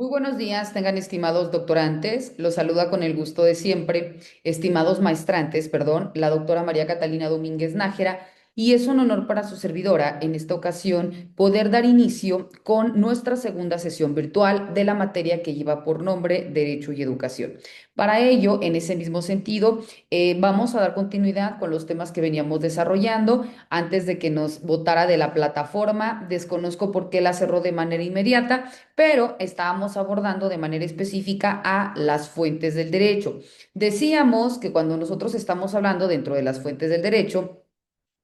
Muy buenos días, tengan estimados doctorantes. Los saluda con el gusto de siempre, estimados maestrantes, perdón, la doctora María Catalina Domínguez Nájera, y es un honor para su servidora en esta ocasión poder dar inicio con nuestra segunda sesión virtual de la materia que lleva por nombre Derecho y Educación. Para ello, en ese mismo sentido, vamos a dar continuidad con los temas que veníamos desarrollando antes de que nos votara de la plataforma. Desconozco por qué la cerró de manera inmediata, pero estábamos abordando de manera específica a las fuentes del derecho. Decíamos que cuando nosotros estamos hablando dentro de las fuentes del derecho,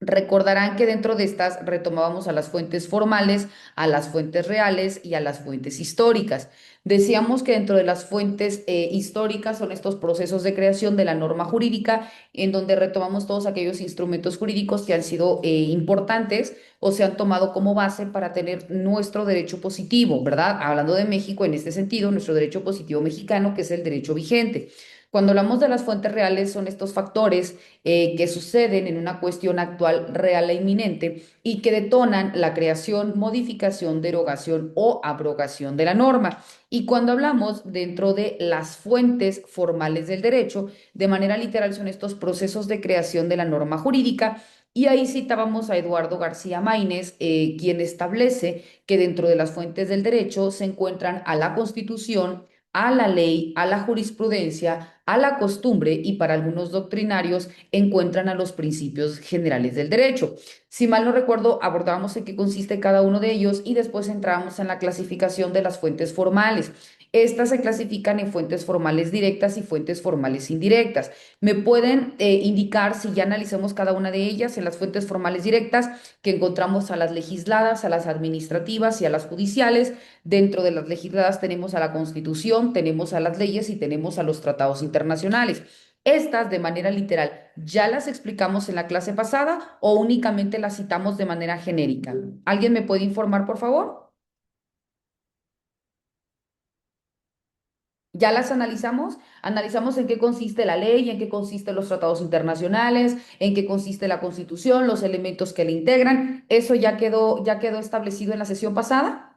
recordarán que dentro de estas retomábamos a las fuentes formales, a las fuentes reales y a las fuentes históricas. Decíamos que dentro de las fuentes históricas son estos procesos de creación de la norma jurídica, en donde retomamos todos aquellos instrumentos jurídicos que han sido importantes o se han tomado como base para tener nuestro derecho positivo, ¿verdad? Hablando de México, en este sentido, nuestro derecho positivo mexicano, que es el derecho vigente. Cuando hablamos de las fuentes reales, son estos factores que suceden en una cuestión actual real e inminente y que detonan la creación, modificación, derogación o abrogación de la norma. Y cuando hablamos dentro de las fuentes formales del derecho, de manera literal son estos procesos de creación de la norma jurídica. Y ahí citábamos a Eduardo García Maínez, quien establece que dentro de las fuentes del derecho se encuentran a la Constitución, a la ley, a la jurisprudencia, a la costumbre y para algunos doctrinarios encuentran a los principios generales del derecho. Si mal no recuerdo, abordábamos en qué consiste cada uno de ellos y después entramos en la clasificación de las fuentes formales. Estas se clasifican en fuentes formales directas y fuentes formales indirectas. ¿Me pueden indicar si ya analizamos cada una de ellas en las fuentes formales directas que encontramos a las legisladas, a las administrativas y a las judiciales? Dentro de las legisladas tenemos a la Constitución, tenemos a las leyes y tenemos a los tratados internacionales. Estas, de manera literal, ¿ya las explicamos en la clase pasada o únicamente las citamos de manera genérica? ¿Alguien me puede informar, por favor? ¿Ya las analizamos? Analizamos en qué consiste la ley, en qué consisten los tratados internacionales, en qué consiste la Constitución, los elementos que la integran. ¿Eso ya quedó establecido en la sesión pasada?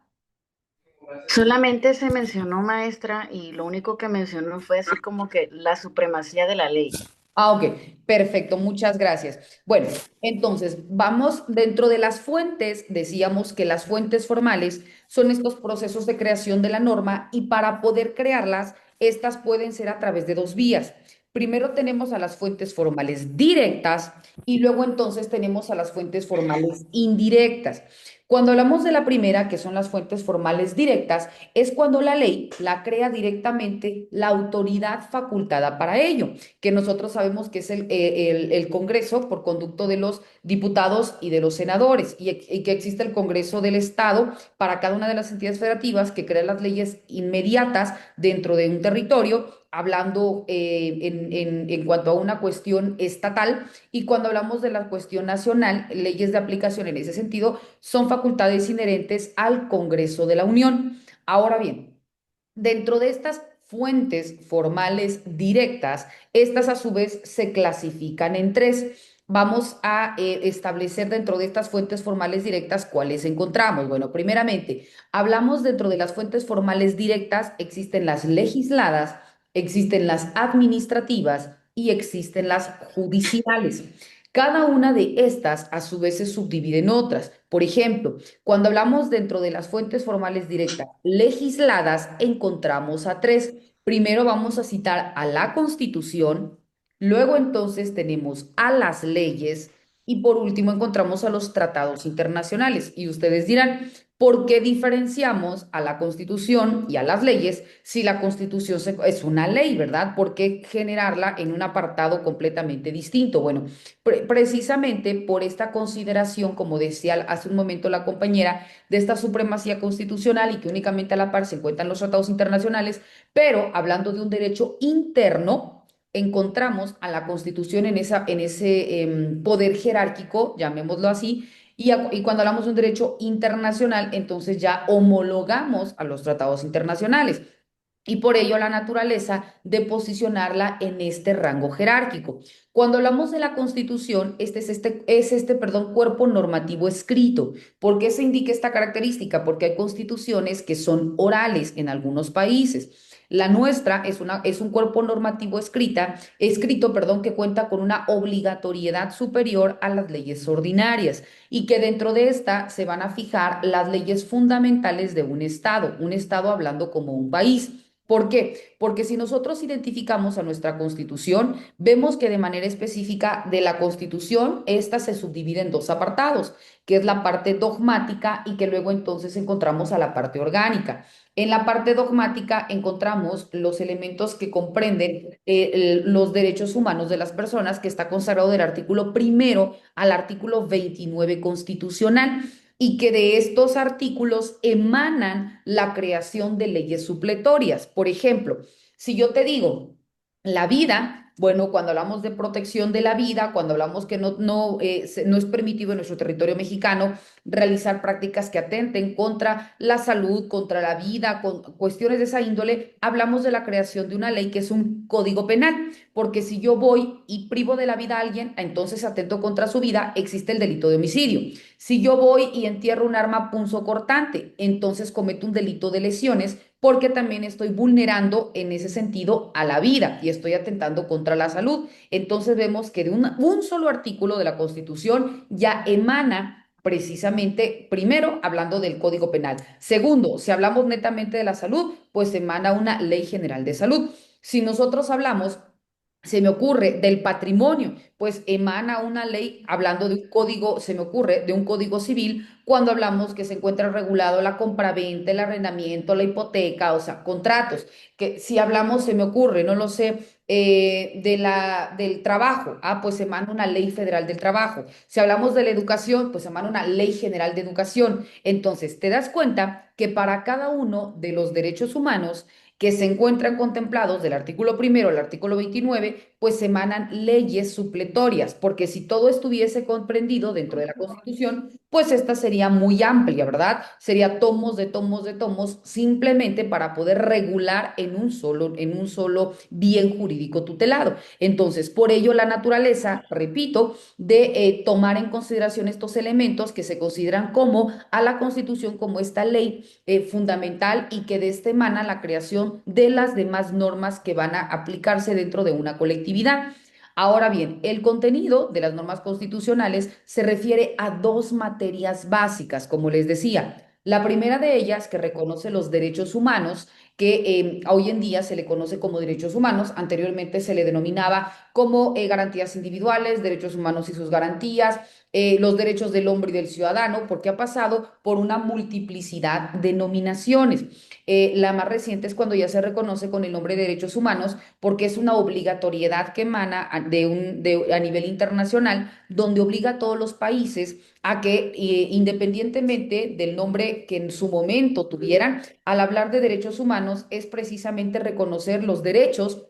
Solamente se mencionó maestra y lo único que mencionó fue así como que la supremacía de la ley. Ah, ok, perfecto, muchas gracias. Bueno, entonces vamos dentro de las fuentes, decíamos que las fuentes formales son estos procesos de creación de la norma y para poder crearlas, estas pueden ser a través de dos vías. Primero tenemos a las fuentes formales directas y luego entonces tenemos a las fuentes formales indirectas. Cuando hablamos de la primera, que son las fuentes formales directas, es cuando la ley la crea directamente la autoridad facultada para ello, que nosotros sabemos que es el Congreso por conducto de los diputados y de los senadores, y que existe el Congreso del Estado para cada una de las entidades federativas que crea las leyes inmediatas dentro de un territorio, hablando en cuanto a una cuestión estatal, y cuando hablamos de la cuestión nacional, leyes de aplicación en ese sentido son facultades inherentes al Congreso de la Unión. Ahora bien, dentro de estas fuentes formales directas, estas a su vez se clasifican en tres. Vamos a establecer dentro de estas fuentes formales directas cuáles encontramos. Bueno, primeramente, hablamos dentro de las fuentes formales directas, existen las legisladas, existen las administrativas y existen las judiciales. Cada una de estas a su vez se subdivide en otras. Por ejemplo, cuando hablamos dentro de las fuentes formales directas legisladas, encontramos a tres. Primero vamos a citar a la Constitución, luego entonces tenemos a las leyes y por último encontramos a los tratados internacionales. Y ustedes dirán, ¿por qué diferenciamos a la Constitución y a las leyes si la Constitución es una ley, ¿verdad? ¿Por qué generarla en un apartado completamente distinto? Bueno, precisamente por esta consideración, como decía hace un momento la compañera, de esta supremacía constitucional y que únicamente a la par se encuentran los tratados internacionales, pero hablando de un derecho interno, encontramos a la Constitución en ese poder jerárquico, llamémoslo así, y cuando hablamos de un derecho internacional, entonces ya homologamos a los tratados internacionales. y por ello la naturaleza de posicionarla en este rango jerárquico. Cuando hablamos de la Constitución, perdón, cuerpo normativo escrito. ¿Por qué se indica esta característica? Porque hay constituciones que son orales en algunos países. La nuestra es un cuerpo normativo escrito, perdón, que cuenta con una obligatoriedad superior a las leyes ordinarias y que dentro de esta se van a fijar las leyes fundamentales de un estado hablando como un país. ¿Por qué? Porque si nosotros identificamos a nuestra Constitución, vemos que de manera específica de la Constitución, esta se subdivide en dos apartados, que es la parte dogmática y que luego entonces encontramos a la parte orgánica. En la parte dogmática encontramos los elementos que comprenden los derechos humanos de las personas, que está consagrado del artículo primero al artículo 29 constitucional y que de estos artículos emanan la creación de leyes supletorias. Por ejemplo, si yo te digo la vida, bueno, cuando hablamos de protección de la vida, cuando hablamos que no es permitido en nuestro territorio mexicano realizar prácticas que atenten contra la salud, contra la vida, con cuestiones de esa índole, hablamos de la creación de una ley que es un código penal, porque si yo voy y privo de la vida a alguien, entonces atento contra su vida, existe el delito de homicidio. Si yo voy y entierro un arma punzocortante, entonces cometo un delito de lesiones porque también estoy vulnerando en ese sentido a la vida y estoy atentando contra la salud. Entonces vemos que de un solo artículo de la Constitución ya emana precisamente, primero, hablando del Código Penal. Segundo, si hablamos netamente de la salud, pues emana una ley general de salud. Si nosotros hablamos, se me ocurre, del patrimonio, pues emana una ley hablando de un código, se me ocurre, de un código civil, cuando hablamos que se encuentra regulado la compraventa, el arrendamiento, la hipoteca, o sea, contratos, que si hablamos, se me ocurre, no lo sé, del trabajo, pues emana una ley federal del trabajo. Si hablamos de la educación, pues emana una ley general de educación. Entonces, te das cuenta que para cada uno de los derechos humanos, que se encuentran contemplados del artículo primero al artículo 29, pues emanan leyes supletorias, porque si todo estuviese comprendido dentro de la Constitución, pues esta sería muy amplia, ¿verdad? Sería tomos de tomos de tomos, simplemente para poder regular en un solo bien jurídico tutelado. Entonces, por ello la naturaleza, repito, de tomar en consideración estos elementos que se consideran como a la Constitución como esta ley fundamental y que de este emana la creación de las demás normas que van a aplicarse dentro de una colectividad. Ahora bien, el contenido de las normas constitucionales se refiere a dos materias básicas, como les decía. La primera de ellas, que reconoce los derechos humanos, que hoy en día se le conoce como derechos humanos, anteriormente se le denominaba como garantías individuales, derechos humanos y sus garantías, los derechos del hombre y del ciudadano, porque ha pasado por una multiplicidad de nominaciones. La más reciente es cuando ya se reconoce con el nombre de derechos humanos, porque es una obligatoriedad que emana a nivel internacional, donde obliga a todos los países a que, independientemente del nombre que en su momento tuvieran, al hablar de derechos humanos, es precisamente reconocer los derechos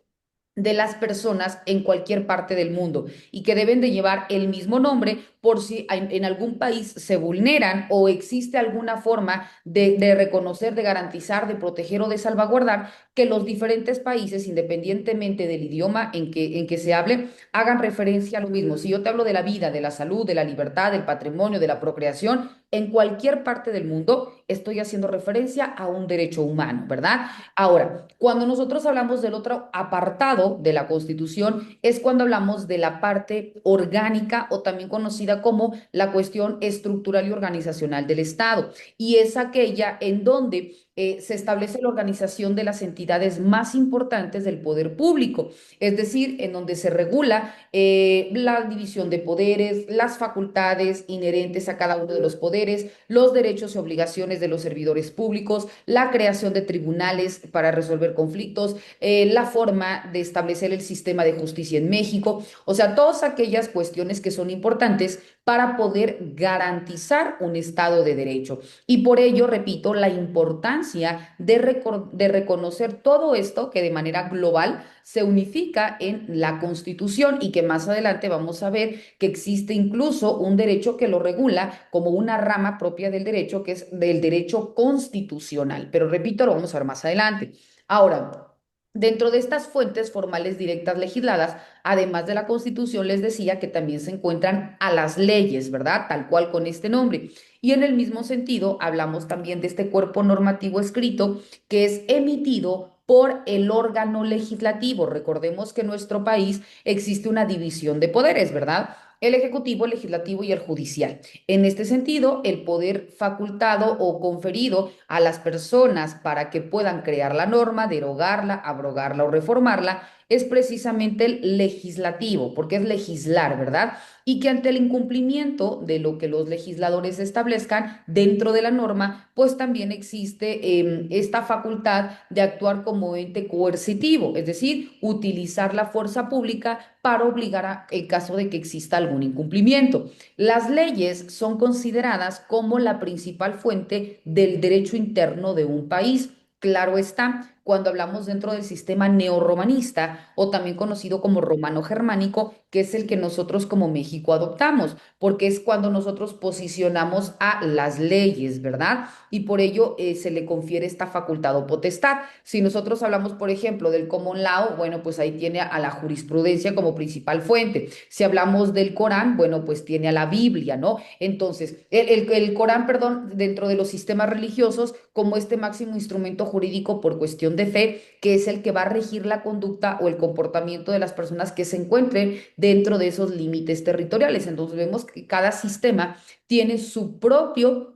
de las personas en cualquier parte del mundo y que deben de llevar el mismo nombre por si en algún país se vulneran o existe alguna forma de reconocer, de garantizar, de proteger o de salvaguardar que los diferentes países, independientemente del idioma en que se hable, hagan referencia a lo mismo. Si yo te hablo de la vida, de la salud, de la libertad, del patrimonio, de la procreación, en cualquier parte del mundo estoy haciendo referencia a un derecho humano, ¿verdad? Ahora, cuando nosotros hablamos del otro apartado de la Constitución, es cuando hablamos de la parte orgánica o también conocida como la cuestión estructural y organizacional del Estado. Y es aquella en donde se establece la organización de las entidades más importantes del poder público, es decir, en donde se regula la división de poderes, las facultades inherentes a cada uno de los poderes, los derechos y obligaciones de los servidores públicos, la creación de tribunales para resolver conflictos, la forma de establecer el sistema de justicia en México, o sea, todas aquellas cuestiones que son importantes para poder garantizar un Estado de Derecho. Y por ello, repito, la importancia de reconocer todo esto que de manera global se unifica en la Constitución y que más adelante vamos a ver que existe incluso un derecho que lo regula como una rama propia del derecho, que es del derecho constitucional. Pero repito, lo vamos a ver más adelante. Ahora, dentro de estas fuentes formales directas legisladas, además de la Constitución, les decía que también se encuentran a las leyes, ¿verdad? Tal cual con este nombre. Y en el mismo sentido, hablamos también de este cuerpo normativo escrito que es emitido por el órgano legislativo. Recordemos que en nuestro país existe una división de poderes, ¿verdad? El ejecutivo, el legislativo y el judicial. En este sentido, el poder facultado o conferido a las personas para que puedan crear la norma, derogarla, abrogarla o reformarla es precisamente el legislativo, porque es legislar, ¿verdad? Y que ante el incumplimiento de lo que los legisladores establezcan dentro de la norma, pues también existe esta facultad de actuar como ente coercitivo, es decir, utilizar la fuerza pública para obligar a, en caso de que exista algún incumplimiento. Las leyes son consideradas como la principal fuente del derecho interno de un país. Claro está, cuando hablamos dentro del sistema neorromanista o también conocido como romano-germánico, que es el que nosotros como México adoptamos, porque es cuando nosotros posicionamos a las leyes, ¿verdad? Y por ello se le confiere esta facultad o potestad. Si nosotros hablamos, por ejemplo, del common law, bueno, pues ahí tiene a la jurisprudencia como principal fuente. Si hablamos del Corán, bueno, pues tiene a la Biblia, ¿no? Entonces, el Corán, perdón, dentro de los sistemas religiosos, como este máximo instrumento jurídico por cuestión de fe, que es el que va a regir la conducta o el comportamiento de las personas que se encuentren dentro de esos límites territoriales. Entonces, vemos que cada sistema tiene su propio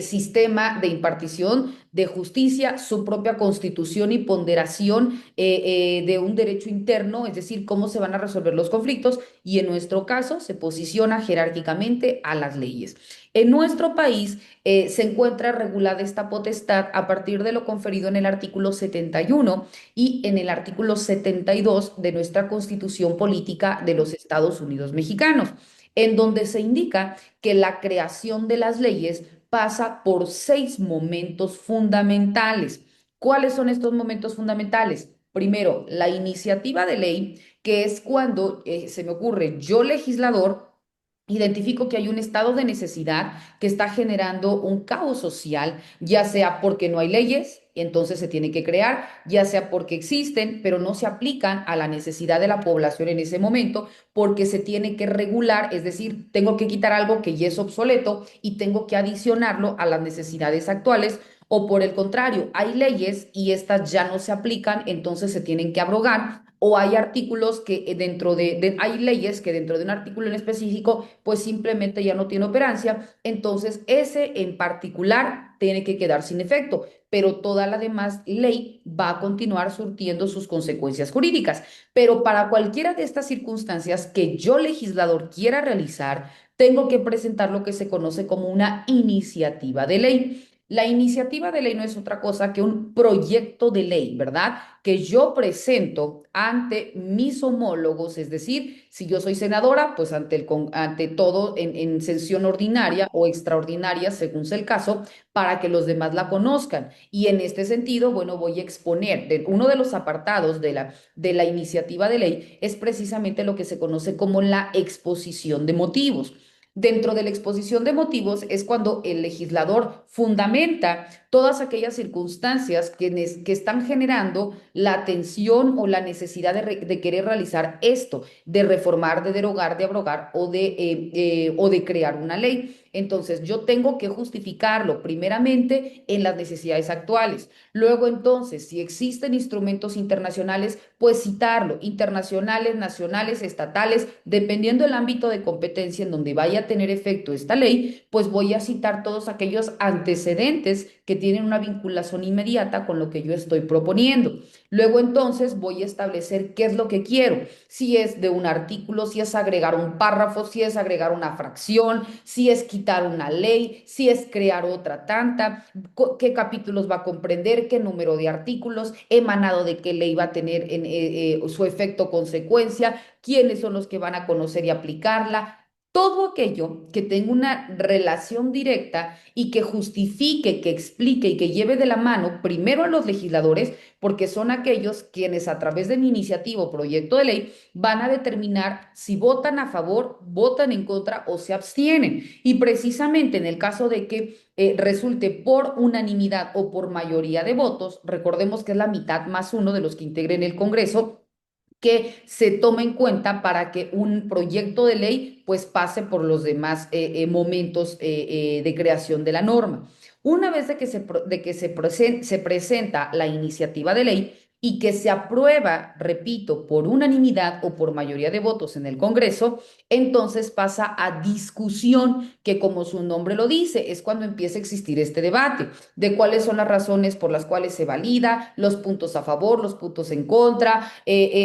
sistema de impartición de justicia, su propia constitución y ponderación de un derecho interno, es decir, cómo se van a resolver los conflictos, y en nuestro caso se posiciona jerárquicamente a las leyes. En nuestro país se encuentra regulada esta potestad a partir de lo conferido en el artículo 71 y en el artículo 72 de nuestra Constitución Política de los Estados Unidos Mexicanos, en donde se indica que la creación de las leyes pasa por 6 momentos fundamentales. ¿Cuáles son estos momentos fundamentales? Primero, la iniciativa de ley, que es cuando se me ocurre, yo legislador, identifico que hay un estado de necesidad que está generando un caos social, ya sea porque no hay leyes, entonces se tiene que crear, ya sea porque existen, pero no se aplican a la necesidad de la población en ese momento, porque se tiene que regular, es decir, tengo que quitar algo que ya es obsoleto y tengo que adicionarlo a las necesidades actuales. O por el contrario, hay leyes y estas ya no se aplican, entonces se tienen que abrogar, o hay artículos que hay leyes que dentro de un artículo en específico, pues simplemente ya no tiene operancia, entonces ese en particular tiene que quedar sin efecto, pero toda la demás ley va a continuar surtiendo sus consecuencias jurídicas. Pero para cualquiera de estas circunstancias que yo legislador quiera realizar, tengo que presentar lo que se conoce como una iniciativa de ley. La iniciativa de ley no es otra cosa que un proyecto de ley, ¿verdad? Que yo presento ante mis homólogos, es decir, si yo soy senadora, pues ante todo en sesión ordinaria o extraordinaria, según sea el caso, para que los demás la conozcan. Y en este sentido, bueno, voy a exponer, uno de los apartados de la iniciativa de ley es precisamente lo que se conoce como la exposición de motivos. Dentro de la exposición de motivos es cuando el legislador fundamenta todas aquellas circunstancias que están generando la atención o la necesidad de querer realizar esto, de reformar, de derogar, de abrogar o de crear una ley. Entonces, yo tengo que justificarlo primeramente en las necesidades actuales. Luego, entonces, si existen instrumentos internacionales, pues citarlo, internacionales, nacionales, estatales, dependiendo del ámbito de competencia en donde vaya a tener efecto esta ley, pues voy a citar todos aquellos antecedentes que tienen una vinculación inmediata con lo que yo estoy proponiendo. Luego entonces voy a establecer qué es lo que quiero, si es de un artículo, si es agregar un párrafo, si es agregar una fracción, si es quitar una ley, si es crear otra tanta, qué capítulos va a comprender, qué número de artículos, emanado de qué ley va a tener su efecto consecuencia, quiénes son los que van a conocer y aplicarla. Todo aquello que tenga una relación directa y que justifique, que explique y que lleve de la mano primero a los legisladores, porque son aquellos quienes a través de mi iniciativa o proyecto de ley van a determinar si votan a favor, votan en contra o se abstienen. Y precisamente en el caso de que resulte por unanimidad o por mayoría de votos, recordemos que es la mitad más uno de los que integren el Congreso, que se tome en cuenta para que un proyecto de ley pues pase por los demás momentos de creación de la norma. Una vez se presenta la iniciativa de ley y que se aprueba, repito, por unanimidad o por mayoría de votos en el Congreso, entonces pasa a discusión, que como su nombre lo dice, es cuando empieza a existir este debate de cuáles son las razones por las cuales se valida, los puntos a favor, los puntos en contra,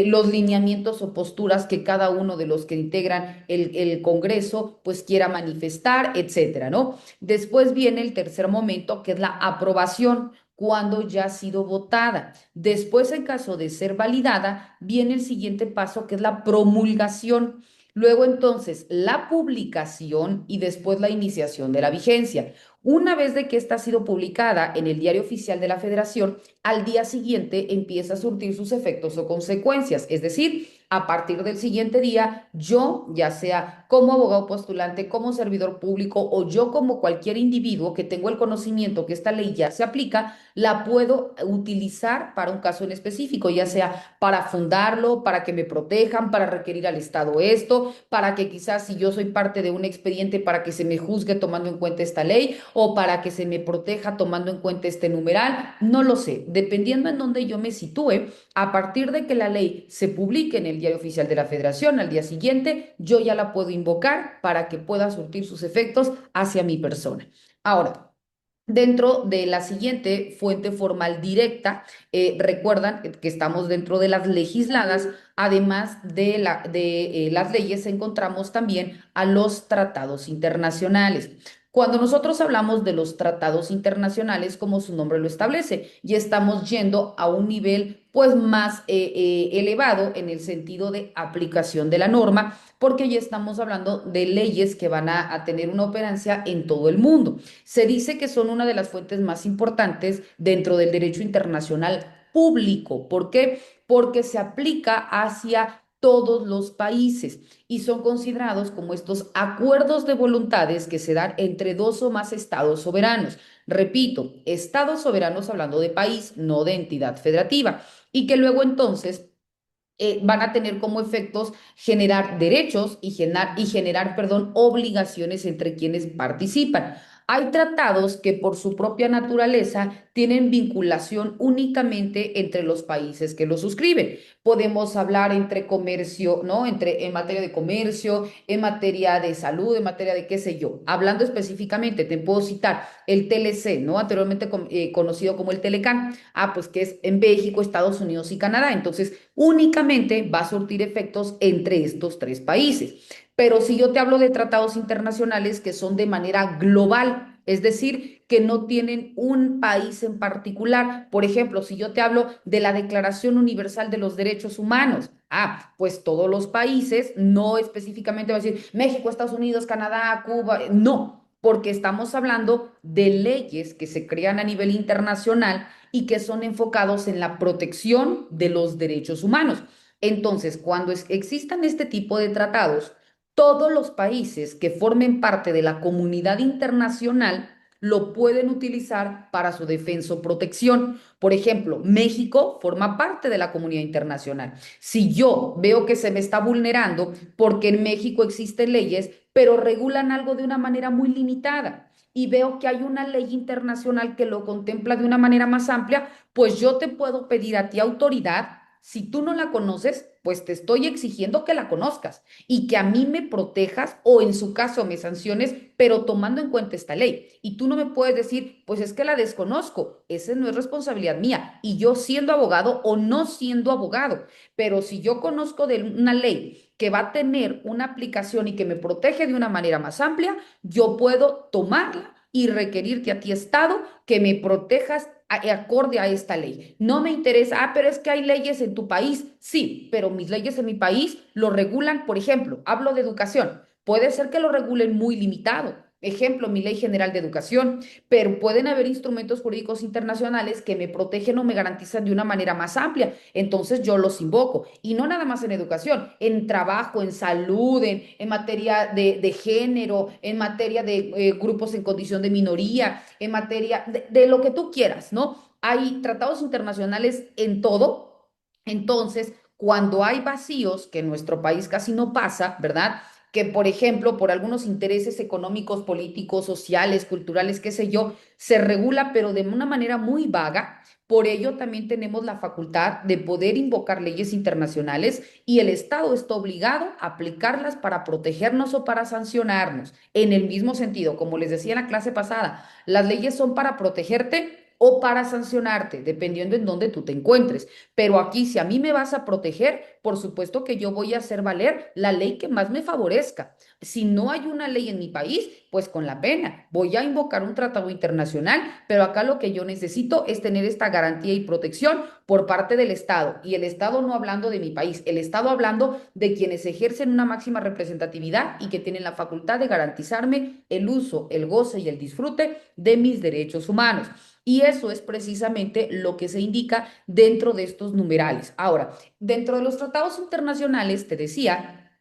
los lineamientos o posturas que cada uno de los que integran el Congreso pues quiera manifestar, etcétera, ¿no? Después viene el tercer momento, que es la aprobación, cuando ya ha sido votada. Después, en caso de ser validada, viene el siguiente paso, que es la promulgación. Luego, entonces, la publicación y después la iniciación de la vigencia. Una vez de que esta ha sido publicada en el Diario Oficial de la Federación, al día siguiente empieza a surtir sus efectos o consecuencias. Es decir, a partir del siguiente día, yo, ya sea como abogado postulante, como servidor público o yo como cualquier individuo que tengo el conocimiento que esta ley ya se aplica, la puedo utilizar para un caso en específico, ya sea para fundarlo, para que me protejan, para requerir al Estado esto, para que quizás si yo soy parte de un expediente para que se me juzgue tomando en cuenta esta ley o para que se me proteja tomando en cuenta este numeral, no lo sé. Dependiendo en dónde yo me sitúe, a partir de que la ley se publique en el Diario Oficial de la Federación al día siguiente, yo ya la puedo invocar para que pueda surtir sus efectos hacia mi persona. Ahora, dentro de la siguiente fuente formal directa, recuerdan que estamos dentro de las legisladas, además de las leyes, encontramos también a los tratados internacionales. Cuando nosotros hablamos de los tratados internacionales, como su nombre lo establece, ya estamos yendo a un nivel pues más elevado en el sentido de aplicación de la norma, porque ya estamos hablando de leyes que van a tener una operancia en todo el mundo. Se dice que son una de las fuentes más importantes dentro del derecho internacional público. ¿Por qué? Porque se aplica hacia todos los países y son considerados como estos acuerdos de voluntades que se dan entre dos o más estados soberanos. Repito, estados soberanos hablando de país, no de entidad federativa, y que luego entonces van a tener como efectos generar derechos y generar, perdón, obligaciones entre quienes participan. Hay tratados que por su propia naturaleza tienen vinculación únicamente entre los países que los suscriben. Podemos hablar entre comercio, ¿no? En materia de comercio, en materia de salud, en materia de qué sé yo. Hablando específicamente, te puedo citar el TLC, ¿no? Anteriormente conocido como el Telecán. Ah, pues que es en México, Estados Unidos y Canadá. Entonces, únicamente va a surtir efectos entre estos tres países. Pero si yo te hablo de tratados internacionales que son de manera global, es decir, que no tienen un país en particular. Por ejemplo, si yo te hablo de la Declaración Universal de los Derechos Humanos, pues todos los países, no específicamente va a decir México, Estados Unidos, Canadá, Cuba, no, porque estamos hablando de leyes que se crean a nivel internacional y que son enfocados en la protección de los derechos humanos. Entonces, cuando existan este tipo de tratados, todos los países que formen parte de la comunidad internacional lo pueden utilizar para su defensa o protección. Por ejemplo, México forma parte de la comunidad internacional. Si yo veo que se me está vulnerando porque en México existen leyes, pero regulan algo de una manera muy limitada, y veo que hay una ley internacional que lo contempla de una manera más amplia, pues yo te puedo pedir a ti autoridad. Si tú no la conoces, pues te estoy exigiendo que la conozcas y que a mí me protejas o en su caso me sanciones, pero tomando en cuenta esta ley. Y tú no me puedes decir, pues es que la desconozco, esa no es responsabilidad mía. Y yo siendo abogado o no siendo abogado, pero si yo conozco de una ley que va a tener una aplicación y que me protege de una manera más amplia, yo puedo tomarla y requerirte a ti, Estado, que me protejas acorde a esta ley. No me interesa, pero es que hay leyes en tu país. Sí, pero mis leyes en mi país lo regulan, por ejemplo, hablo de educación. Puede ser que lo regulen muy limitado. Ejemplo, mi ley general de educación, pero pueden haber instrumentos jurídicos internacionales que me protegen o me garantizan de una manera más amplia. Entonces yo los invoco. Y no nada más en educación, en trabajo, en salud, en materia de género, en materia de grupos en condición de minoría, en materia de lo que tú quieras, ¿no? Hay tratados internacionales en todo. Entonces, cuando hay vacíos, que en nuestro país casi no pasa, ¿verdad? Que, por ejemplo, por algunos intereses económicos, políticos, sociales, culturales, qué sé yo, se regula, pero de una manera muy vaga. Por ello, también tenemos la facultad de poder invocar leyes internacionales y el Estado está obligado a aplicarlas para protegernos o para sancionarnos. En el mismo sentido, como les decía en la clase pasada, las leyes son para protegerte o para sancionarte, dependiendo en dónde tú te encuentres. Pero aquí, si a mí me vas a proteger, por supuesto que yo voy a hacer valer la ley que más me favorezca. Si no hay una ley en mi país, pues con la pena, voy a invocar un tratado internacional, pero acá lo que yo necesito es tener esta garantía y protección por parte del Estado. Y el Estado no hablando de mi país, el Estado hablando de quienes ejercen una máxima representatividad y que tienen la facultad de garantizarme el uso, el goce y el disfrute de mis derechos humanos. Y eso es precisamente lo que se indica dentro de estos numerales. Ahora, dentro de los tratados internacionales, te decía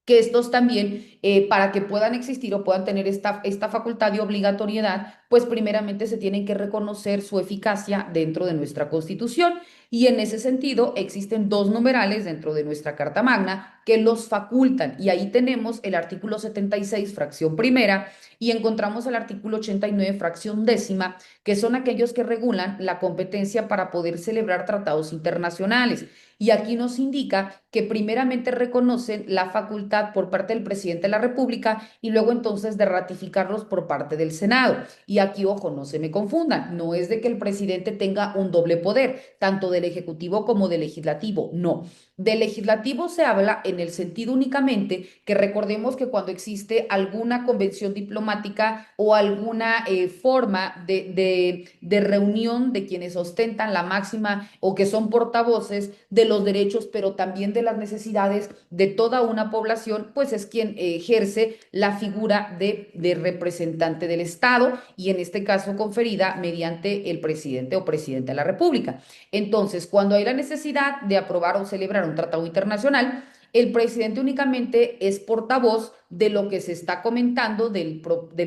que estos también, para que puedan existir o puedan tener esta facultad de obligatoriedad, pues primeramente se tienen que reconocer su eficacia dentro de nuestra Constitución. Y en ese sentido, existen dos numerales dentro de nuestra Carta Magna que los facultan. Y ahí tenemos el artículo 76, fracción primera, y encontramos el artículo 89, fracción décima, que son aquellos que regulan la competencia para poder celebrar tratados internacionales. Y aquí nos indica que primeramente reconocen la facultad por parte del presidente de la República y luego entonces de ratificarlos por parte del Senado. Y aquí, ojo, no se me confundan, no es de que el presidente tenga un doble poder, tanto del Ejecutivo como del Legislativo, no. Del legislativo se habla en el sentido únicamente que recordemos que cuando existe alguna convención diplomática o alguna forma de reunión de quienes ostentan la máxima o que son portavoces de los derechos, pero también de las necesidades de toda una población, pues es quien ejerce la figura de representante del Estado y en este caso conferida mediante el presidente o presidenta de la República. Entonces, cuando hay la necesidad de aprobar o celebrar un tratado internacional, el presidente únicamente es portavoz de lo que se está comentando del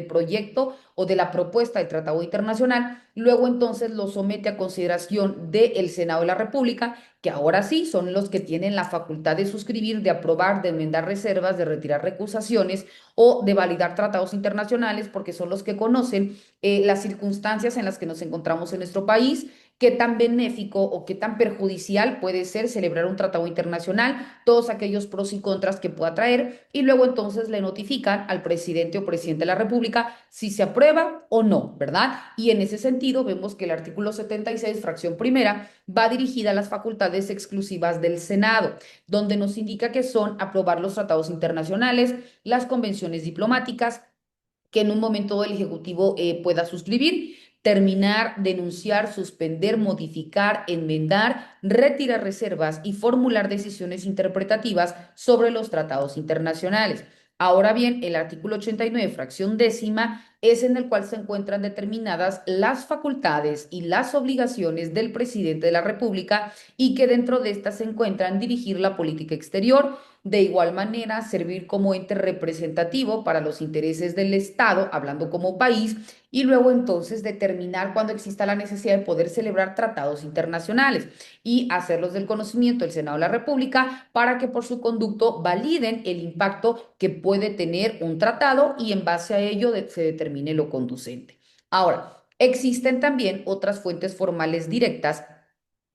proyecto o de la propuesta de tratado internacional, luego entonces lo somete a consideración del Senado de la República, que ahora sí son los que tienen la facultad de suscribir, de aprobar, de enmendar reservas, de retirar recusaciones o de validar tratados internacionales, porque son los que conocen las circunstancias en las que nos encontramos en nuestro país, qué tan benéfico o qué tan perjudicial puede ser celebrar un tratado internacional, todos aquellos pros y contras que pueda traer, y luego entonces le notifican al presidente o presidente de la República si se aprueba o no, ¿verdad? Y en ese sentido vemos que el artículo 76, fracción primera, va dirigida a las facultades exclusivas del Senado, donde nos indica que son aprobar los tratados internacionales, las convenciones diplomáticas, que en un momento el Ejecutivo pueda suscribir, terminar, denunciar, suspender, modificar, enmendar, retirar reservas y formular decisiones interpretativas sobre los tratados internacionales. Ahora bien, el artículo 89, fracción décima, es en el cual se encuentran determinadas las facultades y las obligaciones del presidente de la República y que dentro de estas se encuentran dirigir la política exterior, de igual manera servir como ente representativo para los intereses del Estado, hablando como país, y luego entonces determinar cuando exista la necesidad de poder celebrar tratados internacionales y hacerlos del conocimiento del Senado de la República para que por su conducto validen el impacto que puede tener un tratado y en base a ello se determine lo conducente. Ahora, existen también otras fuentes formales directas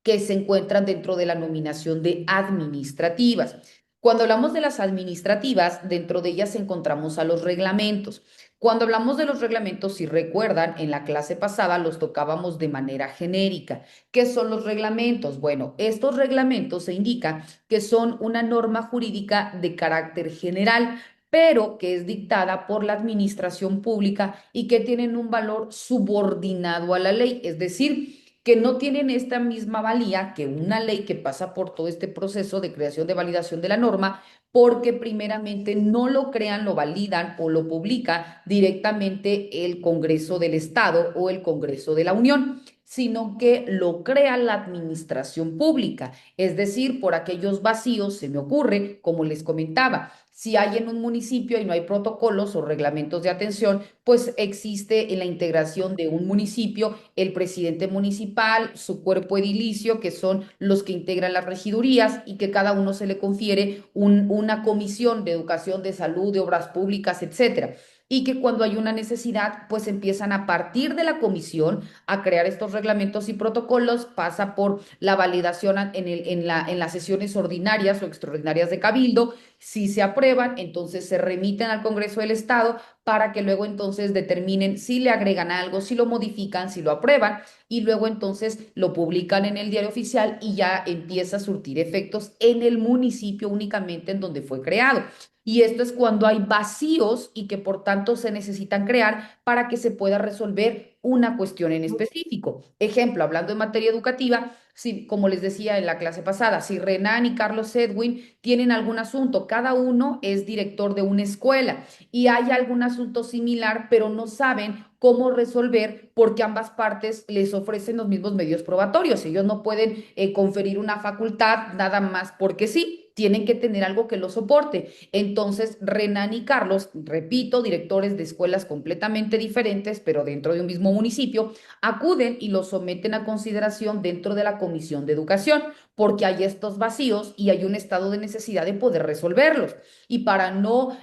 que se encuentran dentro de la nominación de administrativas. Cuando hablamos de las administrativas, dentro de ellas encontramos a los reglamentos. Cuando hablamos de los reglamentos, si recuerdan, en la clase pasada los tocábamos de manera genérica. ¿Qué son los reglamentos? Bueno, estos reglamentos se indican que son una norma jurídica de carácter general, pero que es dictada por la administración pública y que tienen un valor subordinado a la ley, es decir, que no tienen esta misma valía que una ley que pasa por todo este proceso de creación de validación de la norma, porque primeramente no lo crean, lo validan o lo publica directamente el Congreso del Estado o el Congreso de la Unión, sino que lo crea la administración pública. Es decir, por aquellos vacíos, se me ocurre, como les comentaba, si hay en un municipio y no hay protocolos o reglamentos de atención, pues existe en la integración de un municipio el presidente municipal, su cuerpo edilicio, que son los que integran las regidurías y que cada uno se le confiere una comisión de educación, de salud, de obras públicas, etcétera. Y que cuando hay una necesidad, pues empiezan a partir de la comisión a crear estos reglamentos y protocolos, pasa por la validación en las sesiones ordinarias o extraordinarias de Cabildo. Si se aprueban, entonces se remiten al Congreso del Estado para que luego entonces determinen si le agregan algo, si lo modifican, si lo aprueban y luego entonces lo publican en el diario oficial y ya empieza a surtir efectos en el municipio únicamente en donde fue creado. Y esto es cuando hay vacíos y que por tanto se necesitan crear para que se pueda resolver una cuestión en específico. Ejemplo, hablando en materia educativa, si, como les decía en la clase pasada, si Renan y Carlos Edwin tienen algún asunto, cada uno es director de una escuela y hay algún asunto similar, pero no saben cómo resolver porque ambas partes les ofrecen los mismos medios probatorios. Ellos no pueden conferir una facultad nada más porque sí. Tienen que tener algo que lo soporte. Entonces, Renan y Carlos, repito, directores de escuelas completamente diferentes, pero dentro de un mismo municipio, acuden y lo someten a consideración dentro de la Comisión de Educación, porque hay estos vacíos y hay un estado de necesidad de poder resolverlos. Y para no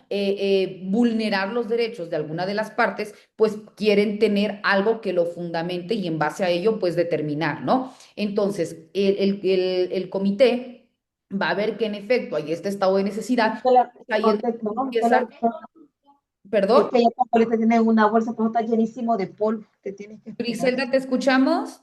vulnerar los derechos de alguna de las partes, pues quieren tener algo que lo fundamente y en base a ello, pues determinar, ¿no? Entonces, el comité va a ver que en efecto hay este estado de necesidad. Ahí es donde empieza, Es perdón, que ya cuando le tienen una bolsa, pues está llenísimo de polvo, te tienes que esperar. Griselda, ¿te escuchamos?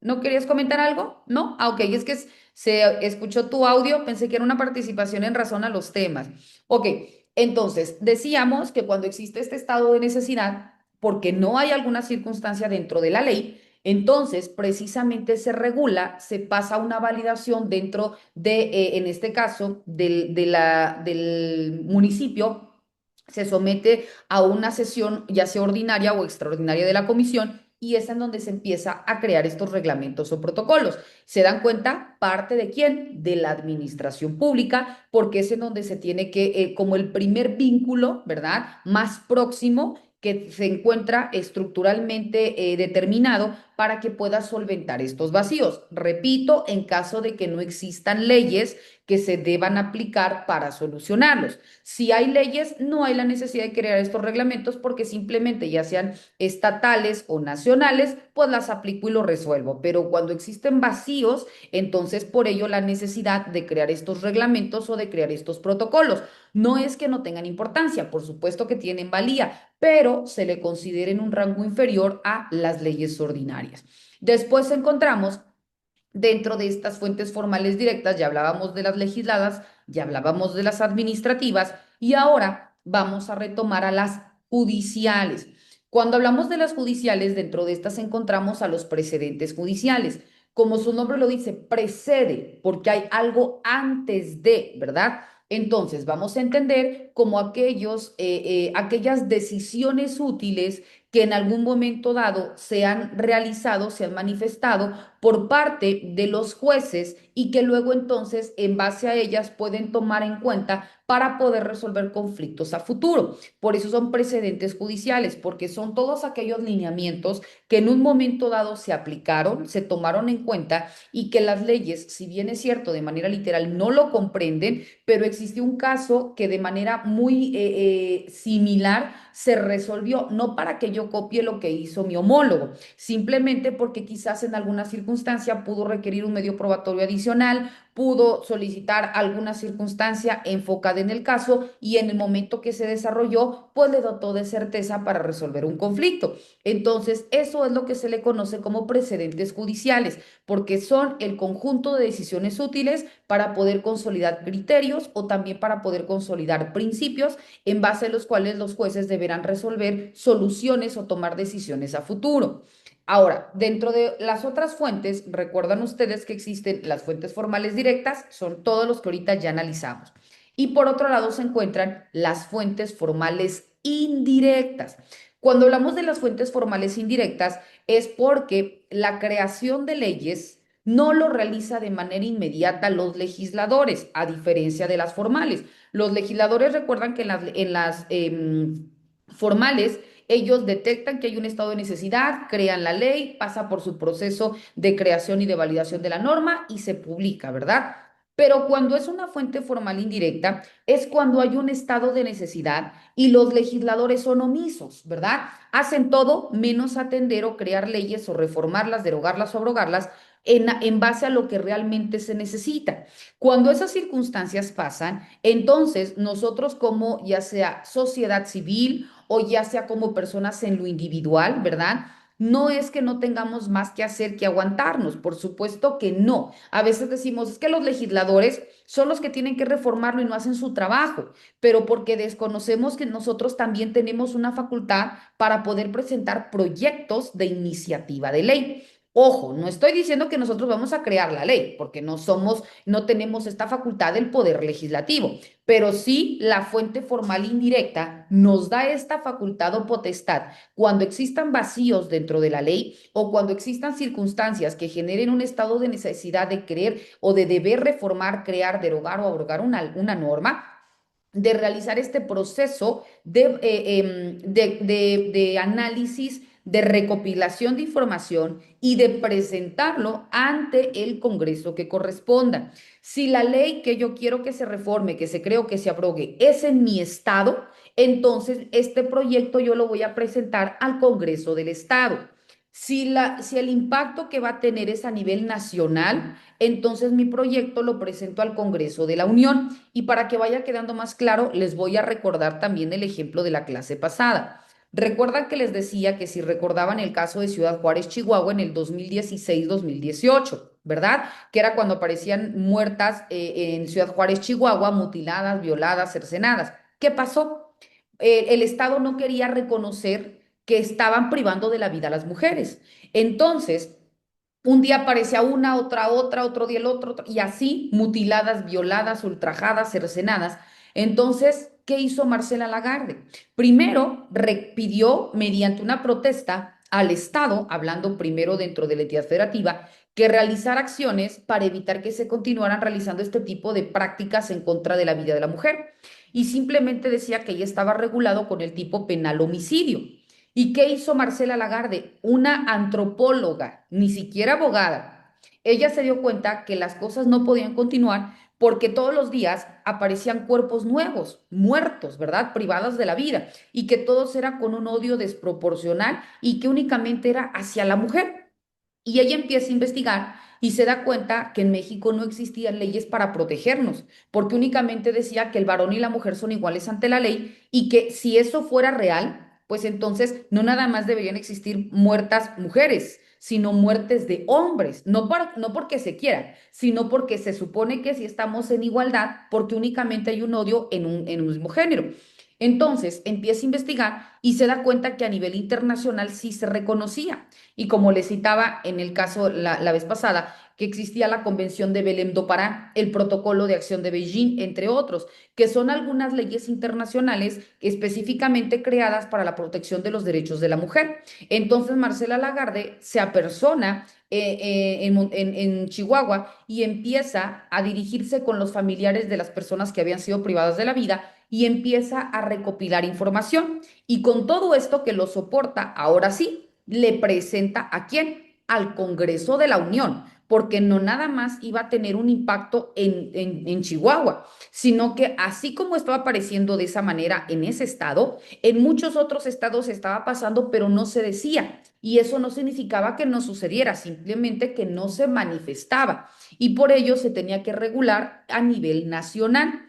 ¿No querías comentar algo? ¿No? Ah, ok, es que se escuchó tu audio, pensé que era una participación en razón a los temas. Ok, entonces decíamos que cuando existe este estado de necesidad, porque no hay alguna circunstancia dentro de la ley, entonces precisamente se regula, se pasa una validación dentro de, en este caso, del municipio, se somete a una sesión, ya sea ordinaria o extraordinaria de la comisión y es en donde se empieza a crear estos reglamentos o protocolos. ¿Se dan cuenta? ¿Parte de quién? De la administración pública, porque es en donde se tiene que, como el primer vínculo, ¿verdad? Más próximo que se encuentra estructuralmente determinado para que pueda solventar estos vacíos. Repito, en caso de que no existan leyes que se deban aplicar para solucionarlos. Si hay leyes, no hay la necesidad de crear estos reglamentos porque simplemente ya sean estatales o nacionales, pues las aplico y lo resuelvo. Pero cuando existen vacíos, entonces por ello la necesidad de crear estos reglamentos o de crear estos protocolos. No es que no tengan importancia, por supuesto que tienen valía, pero se le considera en un rango inferior a las leyes ordinarias. Después encontramos dentro de estas fuentes formales directas, ya hablábamos de las legisladas, ya hablábamos de las administrativas y ahora vamos a retomar a las judiciales. Cuando hablamos de las judiciales, dentro de estas encontramos a los precedentes judiciales. Como su nombre lo dice, precede, porque hay algo antes de, ¿verdad? Entonces, vamos a entender como aquellas decisiones útiles que en algún momento dado se han realizado, se han manifestado por parte de los jueces y que luego entonces en base a ellas pueden tomar en cuenta para poder resolver conflictos a futuro. Por eso son precedentes judiciales, porque son todos aquellos lineamientos que en un momento dado se aplicaron, se tomaron en cuenta y que las leyes, si bien es cierto, de manera literal no lo comprenden, pero existe un caso que de manera muy similar se resolvió, no para que yo copie lo que hizo mi homólogo, simplemente porque quizás en alguna circunstancia pudo requerir un medio probatorio adicional, pudo solicitar alguna circunstancia enfocada en el caso y en el momento que se desarrolló, pues le dotó de certeza para resolver un conflicto. Entonces, eso es lo que se le conoce como precedentes judiciales, porque son el conjunto de decisiones útiles para poder consolidar criterios o también para poder consolidar principios en base a los cuales los jueces deberán resolver soluciones o tomar decisiones a futuro. Ahora, dentro de las otras fuentes, recuerdan ustedes que existen las fuentes formales directas, son todos los que ahorita ya analizamos. Y por otro lado se encuentran las fuentes formales indirectas. Cuando hablamos de las fuentes formales indirectas es porque la creación de leyes no lo realiza de manera inmediata los legisladores, a diferencia de las formales. Los legisladores recuerdan que en las formales ellos detectan que hay un estado de necesidad, crean la ley, pasa por su proceso de creación y de validación de la norma y se publica, ¿verdad? Pero cuando es una fuente formal indirecta, es cuando hay un estado de necesidad y los legisladores son omisos, ¿verdad? Hacen todo menos atender o crear leyes o reformarlas, derogarlas o abrogarlas en base a lo que realmente se necesita. Cuando esas circunstancias pasan, entonces nosotros como ya sea sociedad civil o ya sea como personas en lo individual, ¿verdad? No es que no tengamos más que hacer que aguantarnos, por supuesto que no. A veces decimos, es que los legisladores son los que tienen que reformarlo y no hacen su trabajo, pero porque desconocemos que nosotros también tenemos una facultad para poder presentar proyectos de iniciativa de ley. Ojo, no estoy diciendo que nosotros vamos a crear la ley, porque no somos, no tenemos esta facultad del poder legislativo, pero sí la fuente formal indirecta nos da esta facultad o potestad cuando existan vacíos dentro de la ley o cuando existan circunstancias que generen un estado de necesidad de querer o de deber reformar, crear, derogar o abrogar una norma, de realizar este proceso de análisis, de recopilación de información y de presentarlo ante el Congreso que corresponda. Si la ley que yo quiero que se reforme, que se cree o que se abrogue es en mi estado, entonces este proyecto yo lo voy a presentar al Congreso del Estado. Si el impacto que va a tener es a nivel nacional, entonces mi proyecto lo presento al Congreso de la Unión. Y para que vaya quedando más claro, les voy a recordar también el ejemplo de la clase pasada. Recuerdan que les decía que si recordaban el caso de Ciudad Juárez, Chihuahua, en el 2016-2018, ¿verdad? Que era cuando aparecían muertas en Ciudad Juárez, Chihuahua, mutiladas, violadas, cercenadas. ¿Qué pasó? El Estado no quería reconocer que estaban privando de la vida a las mujeres. Entonces, un día aparecía una, otra, otro día el otro, y así mutiladas, violadas, ultrajadas, cercenadas. Entonces, ¿qué hizo Marcela Lagarde? Primero, pidió mediante una protesta al Estado, hablando primero dentro de la entidad federativa, que realizara acciones para evitar que se continuaran realizando este tipo de prácticas en contra de la vida de la mujer. Y simplemente decía que ella estaba regulado con el tipo penal homicidio. ¿Y qué hizo Marcela Lagarde? Una antropóloga, ni siquiera abogada. Ella se dio cuenta que las cosas no podían continuar porque todos los días aparecían cuerpos nuevos, muertos, ¿verdad? Privados de la vida, y que todos era con un odio desproporcional y que únicamente era hacia la mujer. Y ella empieza a investigar y se da cuenta que en México no existían leyes para protegernos, porque únicamente decía que el varón y la mujer son iguales ante la ley y que si eso fuera real, pues entonces no nada más deberían existir muertas mujeres, sino muertes de hombres, no porque se quiera, sino porque se supone que si estamos en igualdad, porque únicamente hay un odio en un mismo género. Entonces empieza a investigar y se da cuenta que a nivel internacional sí se reconocía. Y como le citaba en el caso la vez pasada, que existía la Convención de Belém do Pará, el Protocolo de Acción de Beijing, entre otros, que son algunas leyes internacionales específicamente creadas para la protección de los derechos de la mujer. Entonces Marcela Lagarde se apersona en Chihuahua y empieza a dirigirse con los familiares de las personas que habían sido privadas de la vida y empieza a recopilar información. Y con todo esto que lo soporta, ahora sí, le presenta ¿a quién? Al Congreso de la Unión, porque no nada más iba a tener un impacto en Chihuahua, sino que así como estaba apareciendo de esa manera en ese estado, en muchos otros estados estaba pasando, pero no se decía. Y eso no significaba que no sucediera, simplemente que no se manifestaba. Y por ello se tenía que regular a nivel nacional.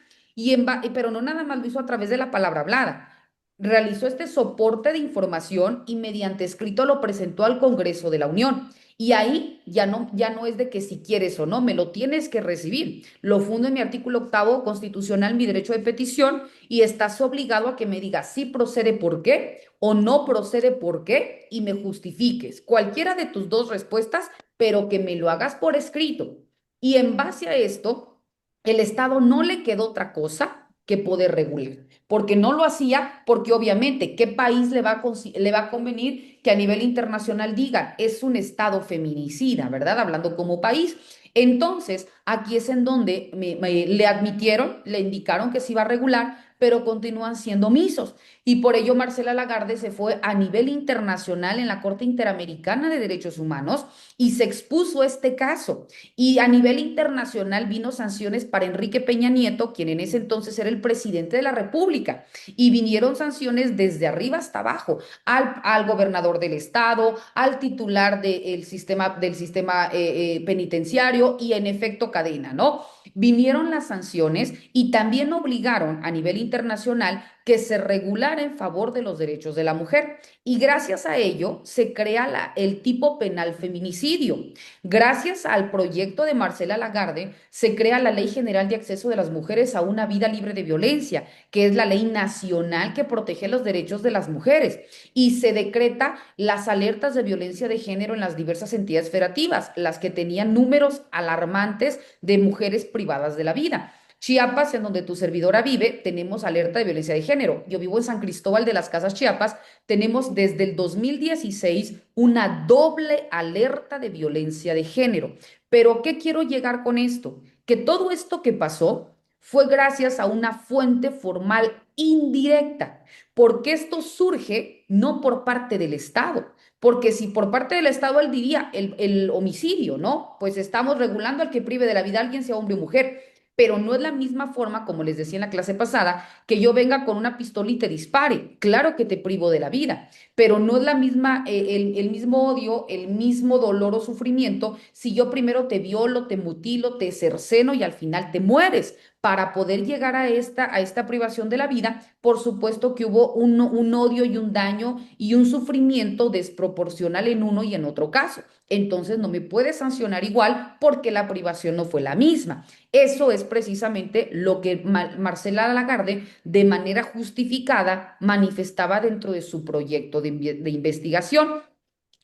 Pero no nada más lo hizo a través de la palabra hablada. Realizó este soporte de información y mediante escrito lo presentó al Congreso de la Unión. Y ahí ya no es de que si quieres o no, me lo tienes que recibir. Lo fundo en mi artículo octavo constitucional, mi derecho de petición, y estás obligado a que me digas si procede por qué o no procede por qué y me justifiques cualquiera de tus dos respuestas, pero que me lo hagas por escrito. Y en base a esto, el Estado no le quedó otra cosa que poder regular, porque no lo hacía, porque obviamente, ¿qué país le va a convenir que a nivel internacional diga es un Estado feminicida, ¿verdad? Hablando como país. Entonces, aquí es en donde le admitieron, le indicaron que se iba a regular, pero continúan siendo omisos. Y por ello Marcela Lagarde se fue a nivel internacional en la Corte Interamericana de Derechos Humanos y se expuso este caso. Y a nivel internacional vino sanciones para Enrique Peña Nieto, quien en ese entonces era el presidente de la República. Y vinieron sanciones desde arriba hasta abajo, al gobernador del estado, al titular del sistema penitenciario y en efecto cadena, ¿no? Vinieron las sanciones y también obligaron a nivel internacional que se regulara en favor de los derechos de la mujer. Y gracias a ello se crea el tipo penal feminicidio. Gracias al proyecto de Marcela Lagarde, se crea la Ley General de Acceso de las Mujeres a una Vida Libre de Violencia, que es la ley nacional que protege los derechos de las mujeres, y se decreta las alertas de violencia de género en las diversas entidades federativas, las que tenían números alarmantes de mujeres privadas de la vida. Chiapas, en donde tu servidora vive, tenemos alerta de violencia de género. Yo vivo en San Cristóbal de las Casas, Chiapas. Tenemos desde el 2016 una doble alerta de violencia de género. Pero ¿qué quiero llegar con esto? Que todo esto que pasó fue gracias a una fuente formal indirecta, porque esto surge no por parte del Estado, porque si por parte del Estado él diría el homicidio, ¿no? Pues estamos regulando al que prive de la vida a alguien, sea hombre o mujer, pero no es la misma forma, como les decía en la clase pasada, que yo venga con una pistola y te dispare. Claro que te privo de la vida, pero no es la misma, el mismo odio, el mismo dolor o sufrimiento si yo primero te violo, te mutilo, te cerceno y al final te mueres. Para poder llegar a esta privación de la vida, por supuesto que hubo un odio y un daño y un sufrimiento desproporcional en uno y en otro caso. Entonces no me puedes sancionar igual porque la privación no fue la misma. Eso es precisamente lo que Marcela Lagarde, de manera justificada, manifestaba dentro de su proyecto de investigación.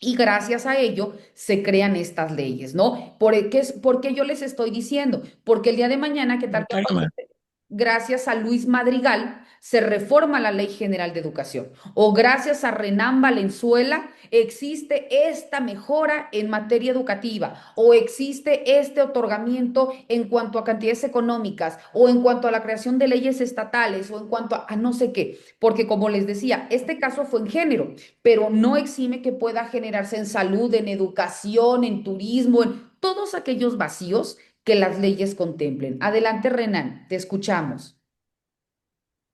Y gracias a ello se crean estas leyes, ¿no? ¿Por qué yo les estoy diciendo? Porque el día de mañana, ¿qué tal que gracias a Luis Madrigal se reforma la Ley General de Educación? O gracias a Renán Valenzuela existe esta mejora en materia educativa, o existe este otorgamiento en cuanto a cantidades económicas, o en cuanto a la creación de leyes estatales, o en cuanto a no sé qué. Porque como les decía, este caso fue en género, pero no exime que pueda generarse en salud, en educación, en turismo, en todos aquellos vacíos que las leyes contemplen. Adelante, Renan, te escuchamos.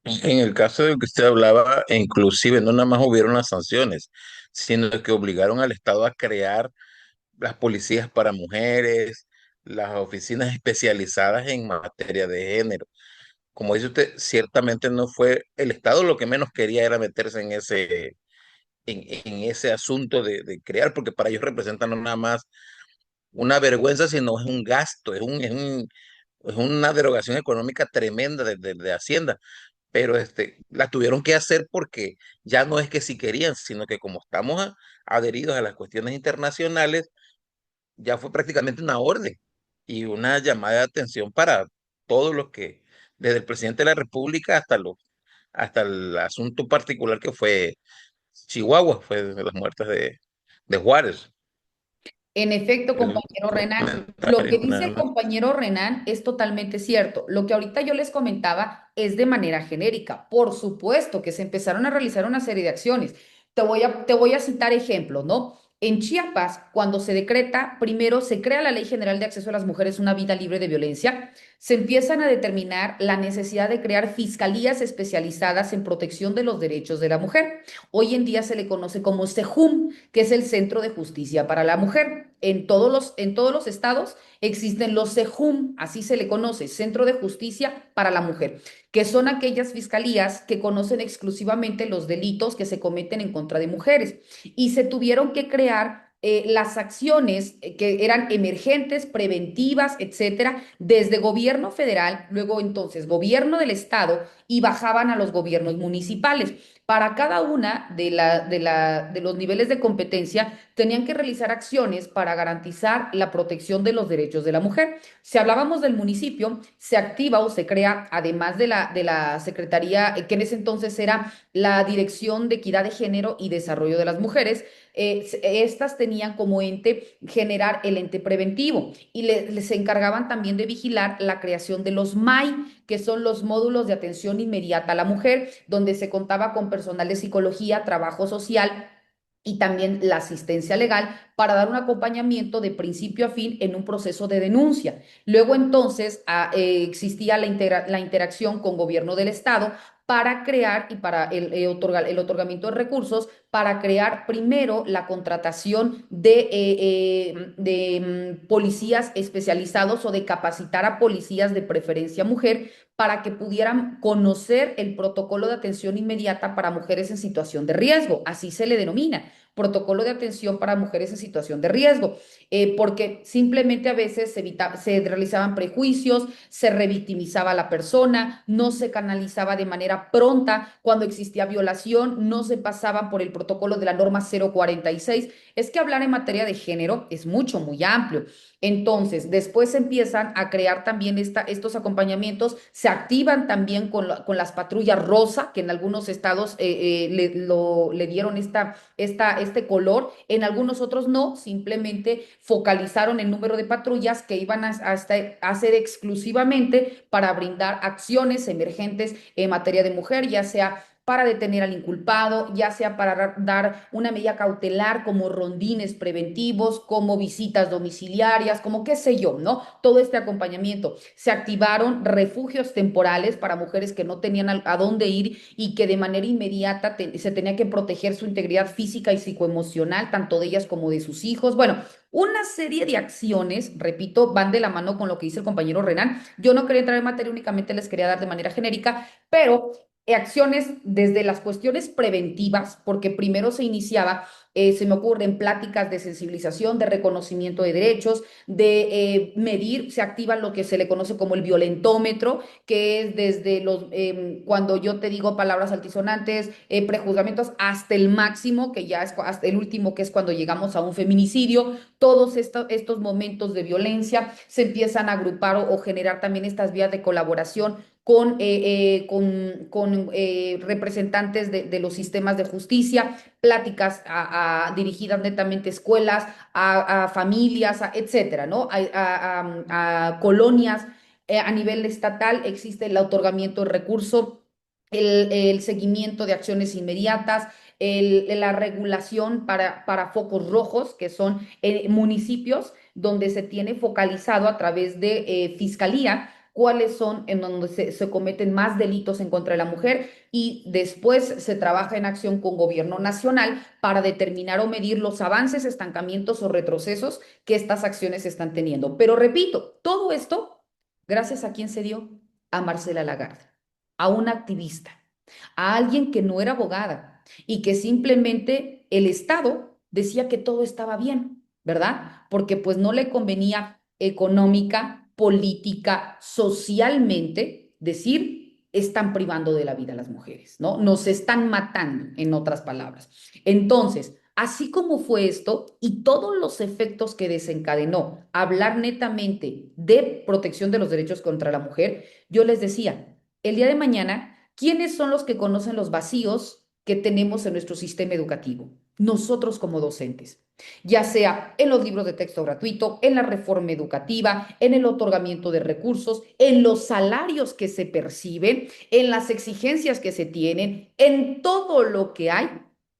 En el caso del que usted hablaba, inclusive no nada más hubieron las sanciones, sino que obligaron al Estado a crear las policías para mujeres, las oficinas especializadas en materia de género. Como dice usted, ciertamente no fue el Estado lo que menos quería era meterse en ese asunto de crear, porque para ellos representan no nada más una vergüenza, sino es un gasto, es una derogación económica tremenda de Hacienda, pero la tuvieron que hacer porque ya no es que si querían, sino que como estamos adheridos a las cuestiones internacionales, ya fue prácticamente una orden y una llamada de atención para todos los que, desde el presidente de la República hasta el asunto particular que fue Chihuahua, fue de las muertes de Juárez. En efecto, El compañero Renan, lo que comentario, dice nada el más. compañero Renan es totalmente cierto. Lo que ahorita yo les comentaba es de manera genérica. Por supuesto que se empezaron a realizar una serie de acciones. Te voy a citar ejemplos, ¿no? En Chiapas, cuando se decreta, primero se crea la Ley General de Acceso a las Mujeres a una Vida Libre de Violencia, se empiezan a determinar la necesidad de crear fiscalías especializadas en protección de los derechos de la mujer. Hoy en día se le conoce como CEJUM, que es el Centro de Justicia para la Mujer. En todos los estados existen los CEJUM, así se le conoce, Centro de Justicia para la Mujer, que son aquellas fiscalías que conocen exclusivamente los delitos que se cometen en contra de mujeres y se tuvieron que crear las acciones que eran emergentes, preventivas, etcétera, desde gobierno federal, luego entonces gobierno del estado y bajaban a los gobiernos municipales. Para cada una de los niveles de competencia tenían que realizar acciones para garantizar la protección de los derechos de la mujer. Si hablábamos del municipio, se activa o se crea, además de la Secretaría, que en ese entonces era la Dirección de Equidad de Género y Desarrollo de las Mujeres. Estas tenían como ente generar el ente preventivo y les encargaban también de vigilar la creación de los MAI, que son los módulos de atención inmediata a la mujer, donde se contaba con personal de psicología, trabajo social y también la asistencia legal para dar un acompañamiento de principio a fin en un proceso de denuncia. Luego entonces existía la interacción con gobierno del estado para crear y para el otorgamiento de recursos, para crear primero la contratación de policías especializados o de capacitar a policías de preferencia mujer para que pudieran conocer el protocolo de atención inmediata para mujeres en situación de riesgo, así se le denomina, protocolo de atención para mujeres en situación de riesgo, porque simplemente a veces se realizaban prejuicios, se revictimizaba a la persona, no se canalizaba de manera pronta cuando existía violación, no se pasaban por el protocolo de la norma 046. Es que hablar en materia de género es mucho, muy amplio. Entonces, después se empiezan a crear también estos acompañamientos, se activan también con las patrullas rosa, que en algunos estados le dieron este color, en algunos otros no, simplemente focalizaron el número de patrullas que iban a hacer exclusivamente para brindar acciones emergentes en materia de mujer, ya sea para detener al inculpado, ya sea para dar una medida cautelar como rondines preventivos, como visitas domiciliarias, como qué sé yo, ¿no? Todo este acompañamiento. Se activaron refugios temporales para mujeres que no tenían a dónde ir y que de manera inmediata se tenía que proteger su integridad física y psicoemocional, tanto de ellas como de sus hijos. Bueno, una serie de acciones, repito, van de la mano con lo que dice el compañero Renan. Yo no quería entrar en materia, únicamente les quería dar de manera genérica, pero acciones desde las cuestiones preventivas, porque primero se iniciaba, se me ocurren pláticas de sensibilización, de reconocimiento de derechos, de medir, se activa lo que se le conoce como el violentómetro, que es desde cuando yo te digo palabras altisonantes, prejuzgamientos, hasta el máximo, que ya es hasta el último, que es cuando llegamos a un feminicidio. Todos estos momentos de violencia se empiezan a agrupar o generar también estas vías de colaboración con representantes de los sistemas de justicia, pláticas dirigidas netamente a escuelas, a familias, etcétera, ¿no? A colonias. A nivel estatal existe el otorgamiento de recursos, el seguimiento de acciones inmediatas, la regulación para focos rojos, que son municipios donde se tiene focalizado a través de fiscalía cuáles son en donde se cometen más delitos en contra de la mujer y después se trabaja en acción con gobierno nacional para determinar o medir los avances, estancamientos o retrocesos que estas acciones están teniendo. Pero repito, todo esto, gracias a quién se dio, a Marcela Lagarde, a una activista, a alguien que no era abogada y que simplemente el Estado decía que todo estaba bien, ¿verdad? Porque pues no le convenía económica, política, socialmente decir están privando de la vida a las mujeres, ¿no? Nos están matando, en otras palabras. Entonces, así como fue esto y todos los efectos que desencadenó hablar netamente de protección de los derechos contra la mujer, yo les decía, el día de mañana, ¿quiénes son los que conocen los vacíos que tenemos en nuestro sistema educativo? Nosotros como docentes, ya sea en los libros de texto gratuito, en la reforma educativa, en el otorgamiento de recursos, en los salarios que se perciben, en las exigencias que se tienen, en todo lo que hay.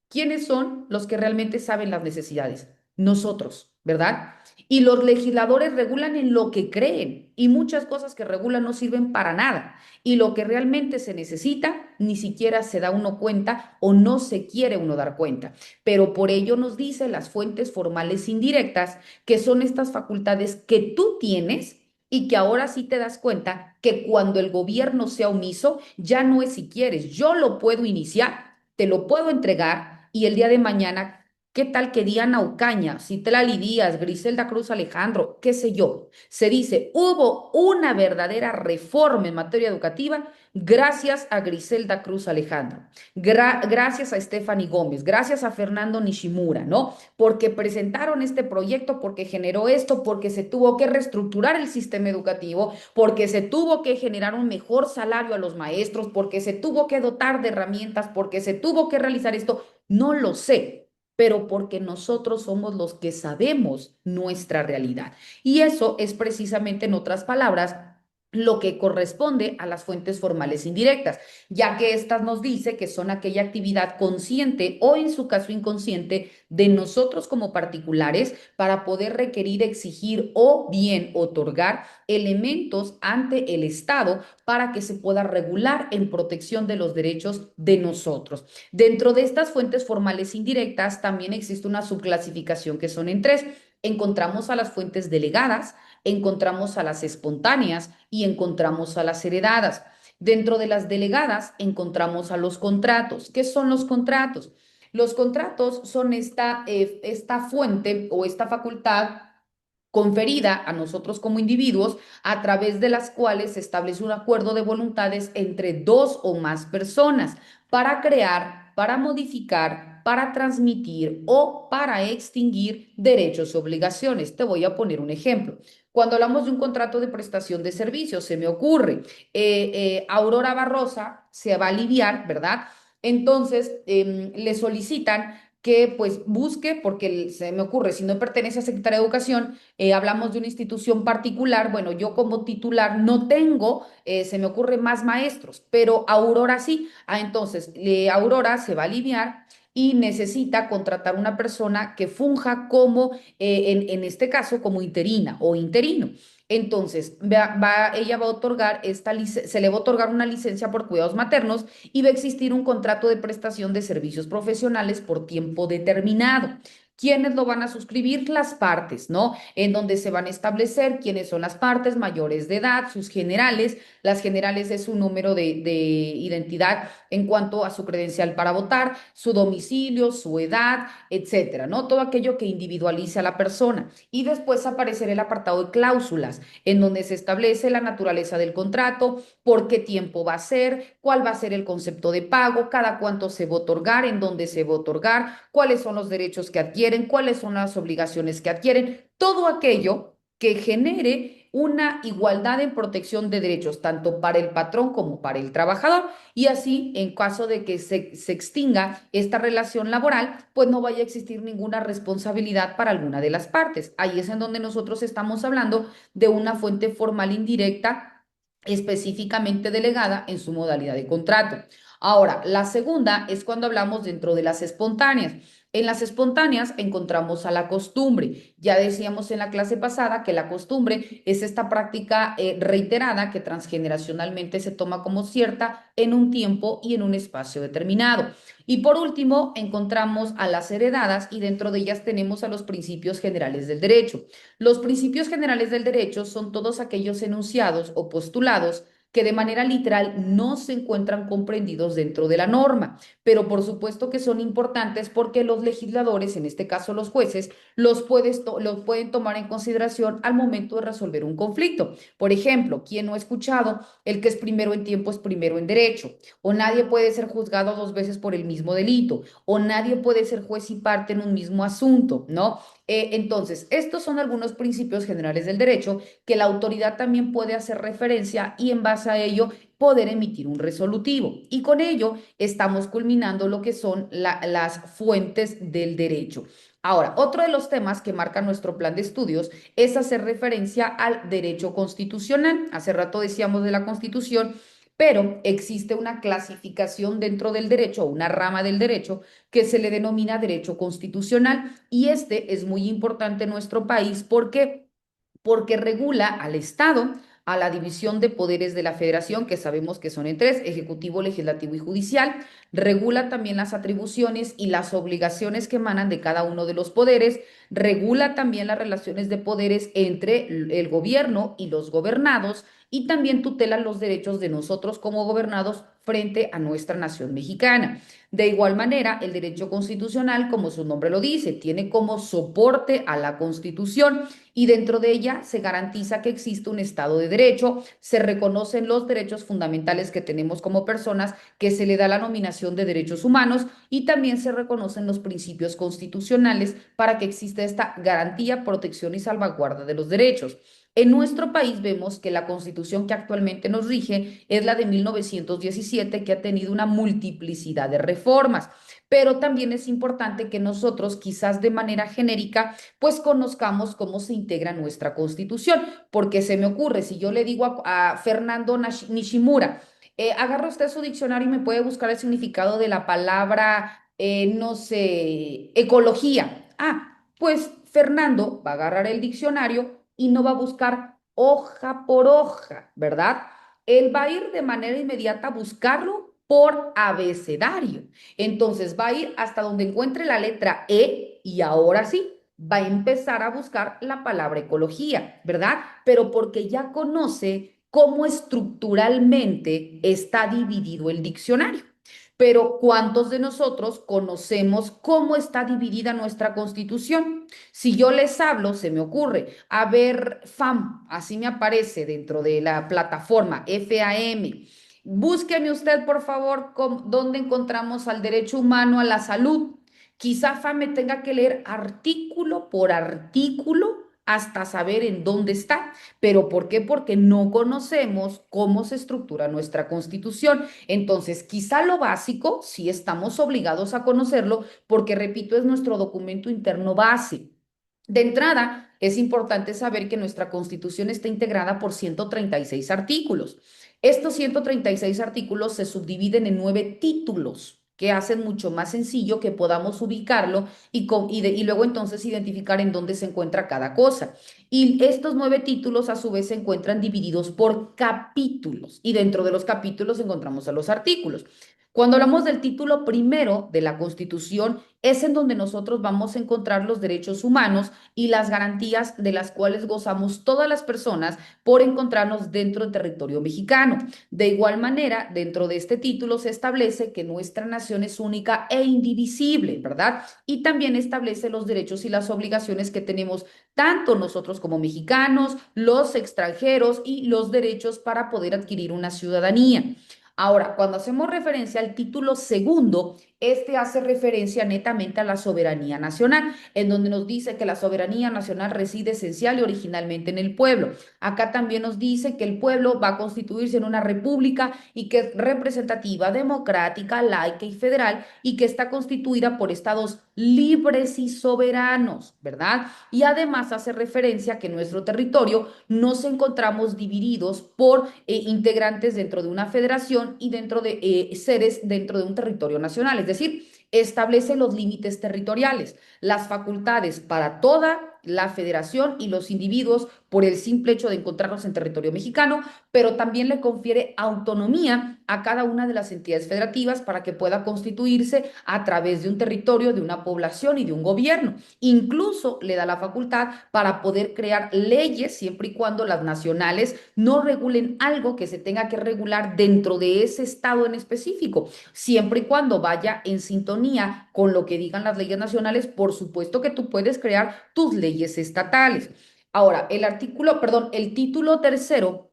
¿Quiénes son los que realmente saben las necesidades? Nosotros, ¿verdad? Y los legisladores regulan en lo que creen y muchas cosas que regulan no sirven para nada. Y lo que realmente se necesita, ni siquiera se da uno cuenta o no se quiere uno dar cuenta. Pero por ello nos dice las fuentes formales indirectas, que son estas facultades que tú tienes y que ahora sí te das cuenta que cuando el gobierno sea omiso, ya no es si quieres, yo lo puedo iniciar, te lo puedo entregar y el día de mañana, ¿qué tal que Diana Ocaña, Citlali Díaz, Griselda Cruz Alejandro, qué sé yo? Se dice, hubo una verdadera reforma en materia educativa gracias a Griselda Cruz Alejandro, gracias a Stephanie Gómez, gracias a Fernando Nishimura, ¿no? Porque presentaron este proyecto, porque generó esto, porque se tuvo que reestructurar el sistema educativo, porque se tuvo que generar un mejor salario a los maestros, porque se tuvo que dotar de herramientas, porque se tuvo que realizar esto, no lo sé, pero porque nosotros somos los que sabemos nuestra realidad. Y eso es precisamente, en otras palabras, lo que corresponde a las fuentes formales indirectas, ya que éstas nos dice que son aquella actividad consciente o en su caso inconsciente de nosotros como particulares para poder requerir, exigir o bien otorgar elementos ante el Estado para que se pueda regular en protección de los derechos de nosotros. Dentro de estas fuentes formales indirectas también existe una subclasificación que son en tres. Encontramos a las fuentes delegadas, encontramos a las espontáneas y encontramos a las heredadas. Dentro de las delegadas encontramos a los contratos. ¿Qué son los contratos? Los contratos son esta fuente o esta facultad conferida a nosotros como individuos a través de las cuales se establece un acuerdo de voluntades entre dos o más personas para crear, para modificar, para transmitir o para extinguir derechos y obligaciones. Te voy a poner un ejemplo. Cuando hablamos de un contrato de prestación de servicios, se me ocurre, Aurora Barrosa se va a aliviar, ¿verdad? Entonces, le solicitan que pues busque, porque se me ocurre, si no pertenece a Secretaría de Educación, hablamos de una institución particular, bueno, yo como titular no tengo, se me ocurre más maestros, pero Aurora sí. Entonces, Aurora se va a aliviar y necesita contratar una persona que funja como, en este caso, como interina o interino. Entonces, ella va a otorgar se le va a otorgar una licencia por cuidados maternos y va a existir un contrato de prestación de servicios profesionales por tiempo determinado. ¿Quiénes lo van a suscribir? Las partes, ¿no? En donde se van a establecer quiénes son las partes mayores de edad, sus generales. Las generales es su número de identidad en cuanto a su credencial para votar, su domicilio, su edad, etcétera, ¿no? Todo aquello que individualice a la persona. Y después aparecerá el apartado de cláusulas, en donde se establece la naturaleza del contrato, por qué tiempo va a ser, cuál va a ser el concepto de pago, cada cuánto se va a otorgar, en dónde se va a otorgar, cuáles son los derechos que adquieren, cuáles son las obligaciones que adquieren, todo aquello que genere una igualdad en protección de derechos, tanto para el patrón como para el trabajador, y así, en caso de que se extinga esta relación laboral, pues no vaya a existir ninguna responsabilidad para alguna de las partes. Ahí es en donde nosotros estamos hablando de una fuente formal indirecta específicamente delegada en su modalidad de contrato. Ahora, la segunda es cuando hablamos dentro de las espontáneas. En las espontáneas encontramos a la costumbre. Ya decíamos en la clase pasada que la costumbre es esta práctica reiterada que transgeneracionalmente se toma como cierta en un tiempo y en un espacio determinado. Y por último, encontramos a las heredadas y dentro de ellas tenemos a los principios generales del derecho. Los principios generales del derecho son todos aquellos enunciados o postulados que de manera literal no se encuentran comprendidos dentro de la norma, pero por supuesto que son importantes porque los legisladores, en este caso los jueces, los pueden tomar en consideración al momento de resolver un conflicto. Por ejemplo, ¿quién no ha escuchado el que es primero en tiempo es primero en derecho? O nadie puede ser juzgado dos veces por el mismo delito, o nadie puede ser juez y parte en un mismo asunto, ¿no? Entonces, estos son algunos principios generales del derecho que la autoridad también puede hacer referencia y en base a ello poder emitir un resolutivo. Y con ello estamos culminando lo que son las fuentes del derecho. Ahora, otro de los temas que marca nuestro plan de estudios es hacer referencia al derecho constitucional. Hace rato decíamos de la Constitución, pero existe una clasificación dentro del derecho, una rama del derecho que se le denomina derecho constitucional, y este es muy importante en nuestro país porque regula al Estado, a la división de poderes de la federación, que sabemos que son en tres: ejecutivo, legislativo y judicial. Regula también las atribuciones y las obligaciones que emanan de cada uno de los poderes. Regula también las relaciones de poderes entre el gobierno y los gobernados, y también tutela los derechos de nosotros como gobernados frente a nuestra nación mexicana. De igual manera, el derecho constitucional, como su nombre lo dice, tiene como soporte a la Constitución, y dentro de ella se garantiza que existe un Estado de Derecho, se reconocen los derechos fundamentales que tenemos como personas, que se le da la nominación de derechos humanos, y también se reconocen los principios constitucionales para que exista esta garantía, protección y salvaguarda de los derechos. En nuestro país vemos que la Constitución que actualmente nos rige es la de 1917, que ha tenido una multiplicidad de reformas, pero también es importante que nosotros, quizás de manera genérica, pues conozcamos cómo se integra nuestra Constitución, porque se me ocurre, si yo le digo a Fernando Nishimura, agarra usted su diccionario y me puede buscar el significado de la palabra, no sé, ecología. Pues Fernando va a agarrar el diccionario y no va a buscar hoja por hoja, ¿verdad? Él va a ir de manera inmediata a buscarlo por abecedario. Entonces va a ir hasta donde encuentre la letra E, y ahora sí va a empezar a buscar la palabra ecología, ¿verdad? Pero porque ya conoce cómo estructuralmente está dividido el diccionario. Pero ¿cuántos de nosotros conocemos cómo está dividida nuestra Constitución? Si yo les hablo, se me ocurre, a ver, FAM, así me aparece dentro de la plataforma FAM. Búsqueme usted, por favor, dónde encontramos al derecho humano a la salud. Quizá FAM me tenga que leer artículo por artículo hasta saber en dónde está. ¿Pero por qué? Porque no conocemos cómo se estructura nuestra Constitución. Entonces, quizá lo básico sí estamos obligados a conocerlo, porque, repito, es nuestro documento interno base. De entrada, es importante saber que nuestra Constitución está integrada por 136 artículos. Estos 136 artículos se subdividen en 9 títulos, que hacen mucho más sencillo que podamos ubicarlo y luego entonces identificar en dónde se encuentra cada cosa. Y estos 9 títulos a su vez se encuentran divididos por capítulos, y dentro de los capítulos encontramos a los artículos. Cuando hablamos del título primero de la Constitución, es en donde nosotros vamos a encontrar los derechos humanos y las garantías de las cuales gozamos todas las personas por encontrarnos dentro del territorio mexicano. De igual manera, dentro de este título se establece que nuestra nación es única e indivisible, ¿verdad? Y también establece los derechos y las obligaciones que tenemos tanto nosotros como mexicanos, los extranjeros, y los derechos para poder adquirir una ciudadanía. Ahora, cuando hacemos referencia al título segundo, este hace referencia netamente a la soberanía nacional, en donde nos dice que la soberanía nacional reside esencial y originalmente en el pueblo. Acá también nos dice que el pueblo va a constituirse en una república, y que es representativa, democrática, laica y federal, y que está constituida por estados libres y soberanos, ¿verdad? Y además hace referencia a que en nuestro territorio nos encontramos divididos por integrantes dentro de una federación y dentro de seres dentro de un territorio nacional. Es decir, establece los límites territoriales, las facultades para toda la federación y los individuos por el simple hecho de encontrarnos en territorio mexicano, pero también le confiere autonomía a cada una de las entidades federativas para que pueda constituirse a través de un territorio, de una población y de un gobierno. Incluso le da la facultad para poder crear leyes, siempre y cuando las nacionales no regulen algo que se tenga que regular dentro de ese estado en específico, siempre y cuando vaya en sintonía con lo que digan las leyes nacionales. Por supuesto que tú puedes crear tus leyes estatales. Ahora, el título tercero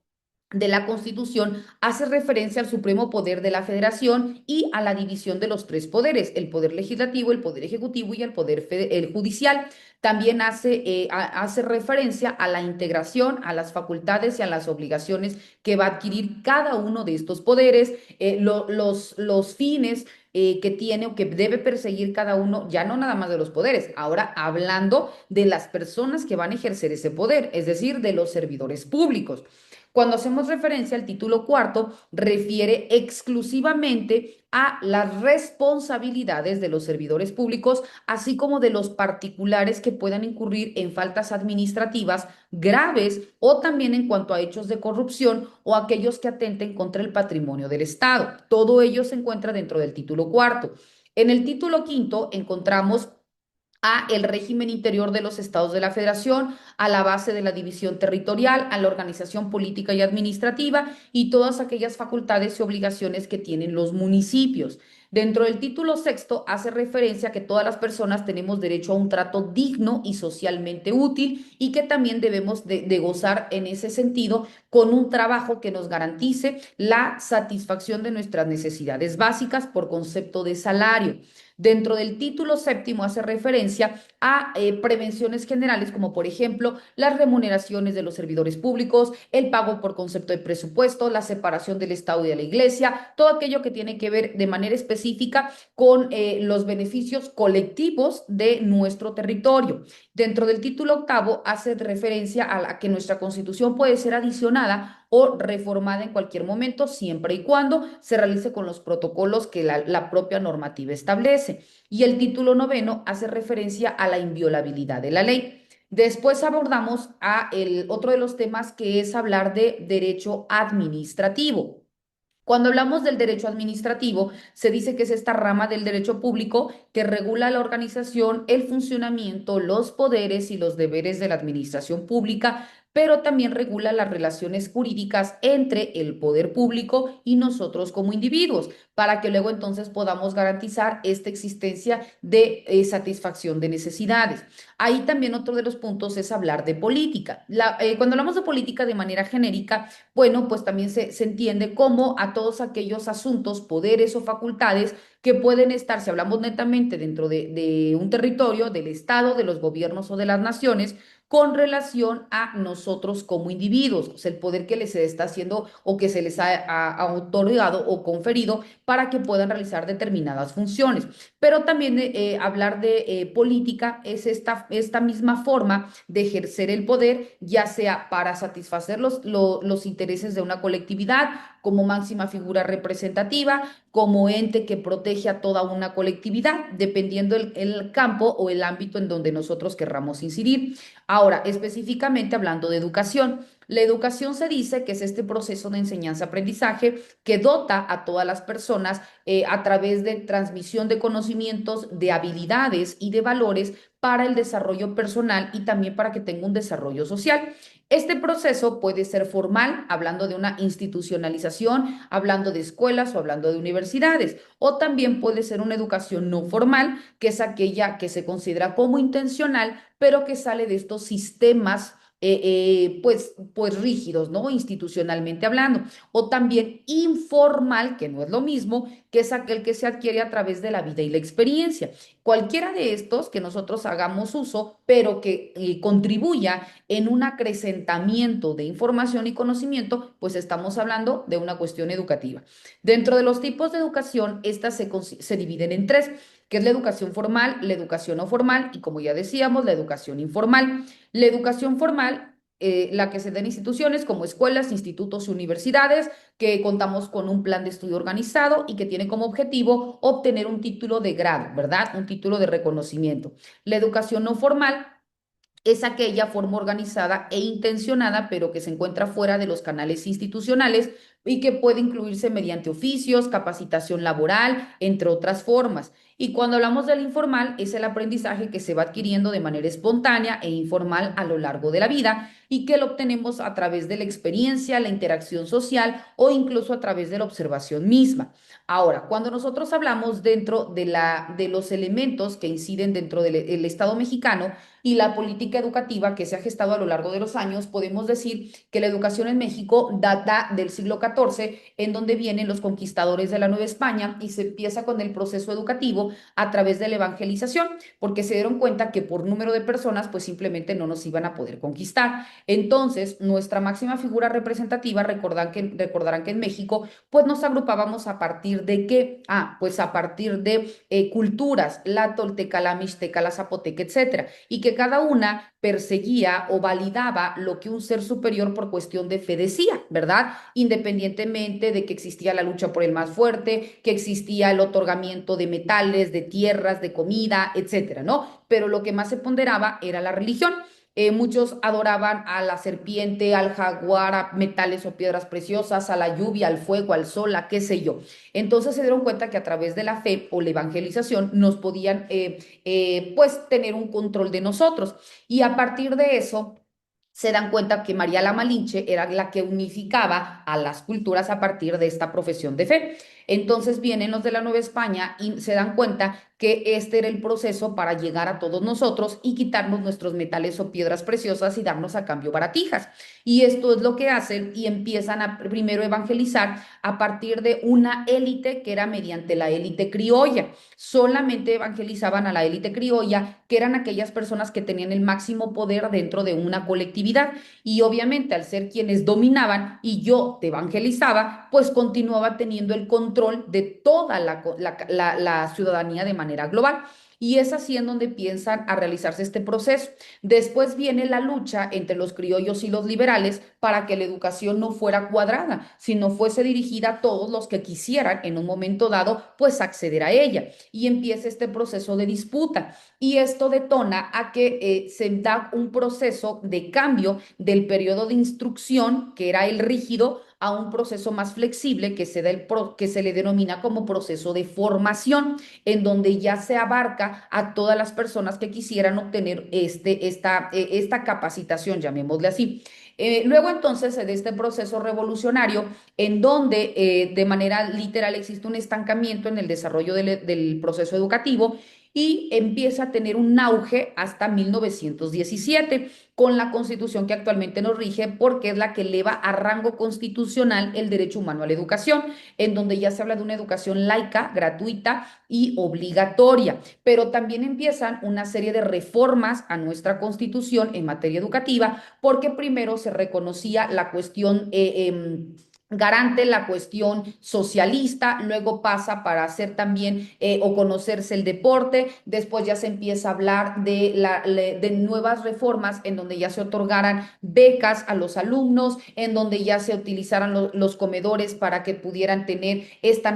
de la Constitución hace referencia al supremo poder de la federación y a la división de los tres poderes: el poder legislativo, el poder ejecutivo y el judicial. También hace referencia a la integración, a las facultades y a las obligaciones que va a adquirir cada uno de estos poderes, los fines que tiene o que debe perseguir cada uno, ya no nada más de los poderes, ahora hablando de las personas que van a ejercer ese poder, es decir, de los servidores públicos. Cuando hacemos referencia al título cuarto, refiere exclusivamente a las responsabilidades de los servidores públicos, así como de los particulares que puedan incurrir en faltas administrativas graves o también en cuanto a hechos de corrupción o aquellos que atenten contra el patrimonio del Estado. Todo ello se encuentra dentro del título cuarto. En el título quinto encontramos a el régimen interior de los estados de la federación, a la base de la división territorial, a la organización política y administrativa y todas aquellas facultades y obligaciones que tienen los municipios. Dentro del título sexto hace referencia a que todas las personas tenemos derecho a un trato digno y socialmente útil y que también debemos de gozar en ese sentido con un trabajo que nos garantice la satisfacción de nuestras necesidades básicas por concepto de salario. Dentro del título séptimo hace referencia a prevenciones generales como por ejemplo las remuneraciones de los servidores públicos, el pago por concepto de presupuesto, la separación del Estado y de la Iglesia, todo aquello que tiene que ver de manera específica con los beneficios colectivos de nuestro territorio. Dentro del título octavo hace referencia a la que nuestra Constitución puede ser adicionada o reformada en cualquier momento, siempre y cuando se realice con los protocolos que la propia normativa establece. Y el título noveno hace referencia a la inviolabilidad de la ley. Después abordamos a el otro de los temas que es hablar de derecho administrativo. Cuando hablamos del derecho administrativo, se dice que es esta rama del derecho público que regula la organización, el funcionamiento, los poderes y los deberes de la administración pública, pero también regula las relaciones jurídicas entre el poder público y nosotros como individuos, para que luego entonces podamos garantizar esta existencia de satisfacción de necesidades. Ahí también otro de los puntos es hablar de política. Cuando hablamos de política de manera genérica, bueno, pues también se entiende como a todos aquellos asuntos, poderes o facultades que pueden estar, si hablamos netamente dentro de un territorio, del Estado, de los gobiernos o de las naciones, con relación a nosotros como individuos, o sea, el poder que les está haciendo o que se les ha otorgado o conferido para que puedan realizar determinadas funciones. Pero también hablar de política es esta misma forma de ejercer el poder, ya sea para satisfacer los intereses de una colectividad como máxima figura representativa, como ente que protege a toda una colectividad, dependiendo el campo o el ámbito en donde nosotros querramos incidir. Ahora, específicamente hablando de educación, la educación se dice que es este proceso de enseñanza-aprendizaje que dota a todas las personas a través de transmisión de conocimientos, de habilidades y de valores para el desarrollo personal y también para que tenga un desarrollo social. Este proceso puede ser formal, hablando de una institucionalización, hablando de escuelas o hablando de universidades, o también puede ser una educación no formal, que es aquella que se considera como intencional, pero que sale de estos sistemas pues rígidos, ¿no? Institucionalmente hablando. O también informal, que no es lo mismo, que es aquel que se adquiere a través de la vida y la experiencia. Cualquiera de estos que nosotros hagamos uso, pero que contribuya en un acrecentamiento de información y conocimiento, pues estamos hablando de una cuestión educativa. Dentro de los tipos de educación, estas se dividen en tres, que es la educación formal, la educación no formal y, como ya decíamos, la educación informal. La educación formal, la que se da en instituciones como escuelas, institutos y universidades, que contamos con un plan de estudio organizado y que tiene como objetivo obtener un título de grado, ¿verdad? Un título de reconocimiento. La educación no formal es aquella forma organizada e intencionada, pero que se encuentra fuera de los canales institucionales y que puede incluirse mediante oficios, capacitación laboral, entre otras formas. Y cuando hablamos del informal, es el aprendizaje que se va adquiriendo de manera espontánea e informal a lo largo de la vida y que lo obtenemos a través de la experiencia, la interacción social o incluso a través de la observación misma. Ahora, cuando nosotros hablamos dentro de los elementos que inciden dentro del Estado mexicano, y la política educativa que se ha gestado a lo largo de los años, podemos decir que la educación en México data del siglo XIV, en donde vienen los conquistadores de la Nueva España y se empieza con el proceso educativo educativo a través de la evangelización, porque se dieron cuenta que por número de personas, pues simplemente no nos iban a poder conquistar. Entonces, nuestra máxima figura representativa, recordarán que en México, pues nos agrupábamos a partir de qué, pues a partir de culturas, la tolteca, la mixteca, la zapoteca, etcétera, y que cada una perseguía o validaba lo que un ser superior por cuestión de fe decía, ¿verdad? Independientemente de que existía la lucha por el más fuerte, que existía el otorgamiento de metales, de tierras, de comida, etcétera, ¿no? Pero lo que más se ponderaba era la religión. Muchos adoraban a la serpiente, al jaguar, a metales o piedras preciosas, a la lluvia, al fuego, al sol, a qué sé yo. Entonces se dieron cuenta que a través de la fe o la evangelización nos podían pues tener un control de nosotros. Y a partir de eso se dan cuenta que María la Malinche era la que unificaba a las culturas a partir de esta profesión de fe. Entonces vienen los de la Nueva España y se dan cuenta que este era el proceso para llegar a todos nosotros y quitarnos nuestros metales o piedras preciosas y darnos a cambio baratijas. Y esto es lo que hacen y empiezan a primero evangelizar a partir de una élite que era mediante la élite criolla. Solamente evangelizaban a la élite criolla, que eran aquellas personas que tenían el máximo poder dentro de una colectividad. Y obviamente al ser quienes dominaban y yo te evangelizaba, pues continuaba teniendo el control de toda la ciudadanía de manera global. Y es así en donde piensan a realizarse este proceso. Después viene la lucha entre los criollos y los liberales para que la educación no fuera cuadrada, sino fuese dirigida a todos los que quisieran en un momento dado, pues acceder a ella. Y empieza este proceso de disputa. Y esto detona a que se da un proceso de cambio del periodo de instrucción, que era el rígido, a un proceso más flexible que se le denomina como proceso de formación, en donde ya se abarca a todas las personas que quisieran obtener esta capacitación, llamémosle así. Luego entonces de este proceso revolucionario en donde de manera literal existe un estancamiento en el desarrollo del proceso educativo y empieza a tener un auge hasta 1917 con la constitución que actualmente nos rige porque es la que eleva a rango constitucional el derecho humano a la educación, en donde ya se habla de una educación laica, gratuita y obligatoria, pero también empiezan una serie de reformas a nuestra constitución en materia educativa porque primero se reconocía la cuestión garante la cuestión socialista, luego pasa para hacer también o conocerse el deporte, después ya se empieza a hablar de nuevas reformas en donde ya se otorgaran becas a los alumnos, en donde ya se utilizaran los comedores para que pudieran tener esta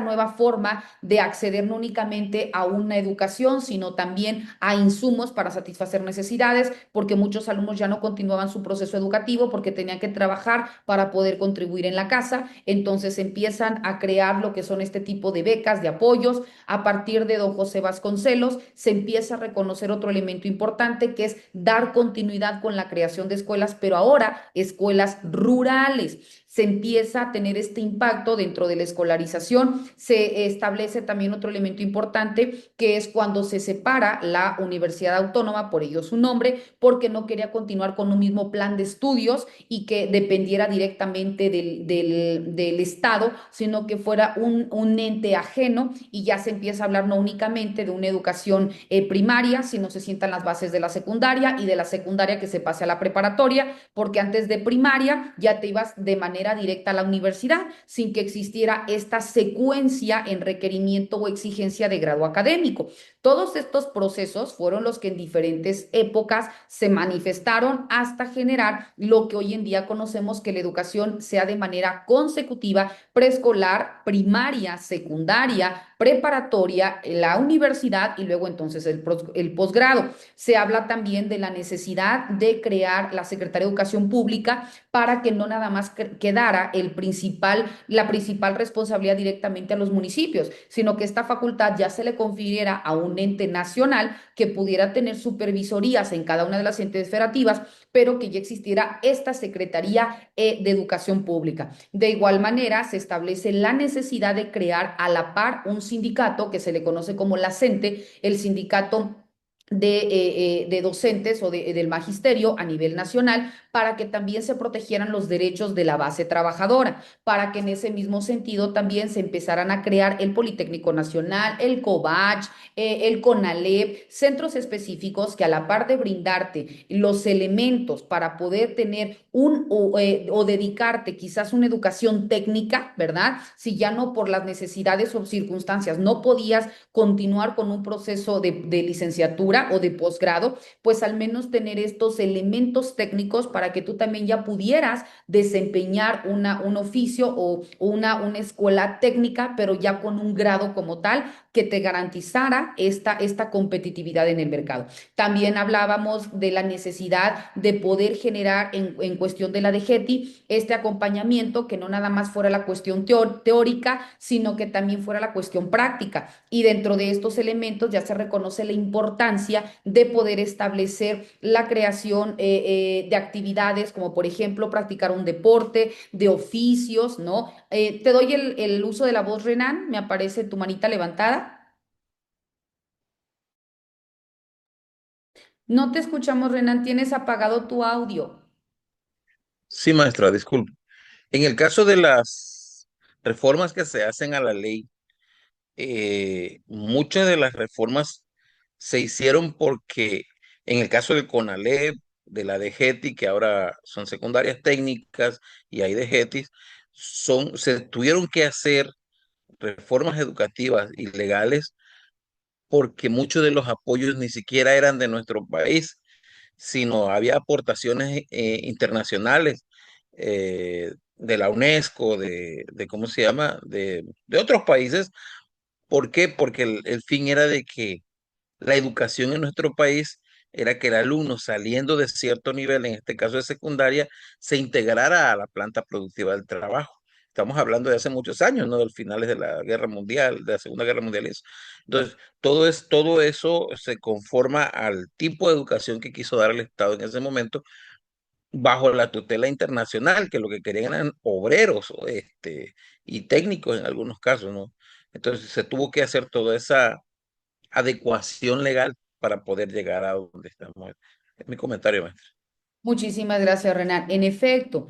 nueva forma de acceder no únicamente a una educación, sino también a insumos para satisfacer necesidades, porque muchos alumnos ya no continuaban su proceso educativo porque tenían que trabajar para poder contribuir en la casa, entonces empiezan a crear lo que son este tipo de becas, de apoyos. A partir de don José Vasconcelos se empieza a reconocer otro elemento importante que es dar continuidad con la creación de escuelas, pero ahora escuelas rurales. Se empieza a tener este impacto dentro de la escolarización, se establece también otro elemento importante que es cuando se separa la Universidad Autónoma, por ello su nombre, porque no quería continuar con un mismo plan de estudios y que dependiera directamente del Estado, sino que fuera un ente ajeno y ya se empieza a hablar no únicamente de una educación primaria, sino se sientan las bases de la secundaria y de la secundaria que se pase a la preparatoria, porque antes de primaria ya te ibas de manera directa a la universidad sin que existiera esta secuencia en requerimiento o exigencia de grado académico. Todos estos procesos fueron los que en diferentes épocas se manifestaron hasta generar lo que hoy en día conocemos que la educación sea de manera consecutiva, preescolar, primaria, secundaria, preparatoria, la universidad y luego entonces el posgrado. Se habla también de la necesidad de crear la Secretaría de Educación Pública para que no nada más quedara la principal responsabilidad directamente a los municipios, sino que esta facultad ya se le confiriera a un ente nacional que pudiera tener supervisorías en cada una de las entes federativas, pero que ya existiera esta Secretaría de Educación Pública. De igual manera, se establece la necesidad de crear a la par un sindicato que se le conoce como la CENTE, el sindicato de docentes o del magisterio a nivel nacional para que también se protegieran los derechos de la base trabajadora, para que en ese mismo sentido también se empezaran a crear el Politécnico Nacional, el COVACH, el CONALEP, centros específicos que a la par de brindarte los elementos para poder tener o dedicarte quizás una educación técnica, ¿verdad? Si ya no por las necesidades o circunstancias no podías continuar con un proceso de licenciatura o de posgrado, pues al menos tener estos elementos técnicos para que tú también ya pudieras desempeñar un oficio o una escuela técnica, pero ya con un grado como tal que te garantizara esta competitividad en el mercado. También hablábamos de la necesidad de poder generar en cuestión de la DGETI este acompañamiento que no nada más fuera la cuestión teórica, sino que también fuera la cuestión práctica. Y dentro de estos elementos ya se reconoce la importancia de poder establecer la creación de actividades como por ejemplo practicar un deporte, de oficios, ¿no? Te doy el uso de la voz, Renan, me aparece tu manita levantada. No te escuchamos, Renan, tienes apagado tu audio. Sí, maestra, disculpe. En el caso de las reformas que se hacen a la ley, muchas de las reformas se hicieron porque en el caso del CONALEP, de la DGETI, que ahora son secundarias técnicas y hay DGETIs, se tuvieron que hacer reformas educativas y legales porque muchos de los apoyos ni siquiera eran de nuestro país, sino había aportaciones internacionales de la UNESCO, ¿cómo se llama? De otros países. ¿Por qué? Porque el fin era de que la educación en nuestro país era que el alumno saliendo de cierto nivel, en este caso de secundaria, se integrara a la planta productiva del trabajo. Estamos hablando de hace muchos años, ¿no? De los finales de la Guerra Mundial, de la Segunda Guerra Mundial y eso. Entonces, todo eso se conforma al tipo de educación que quiso dar el Estado en ese momento, bajo la tutela internacional, que lo que querían eran obreros, y técnicos en algunos casos, ¿no? Entonces, se tuvo que hacer toda esa adecuación legal para poder llegar a donde estamos. Es mi comentario, maestro. Muchísimas gracias, Renan. En efecto,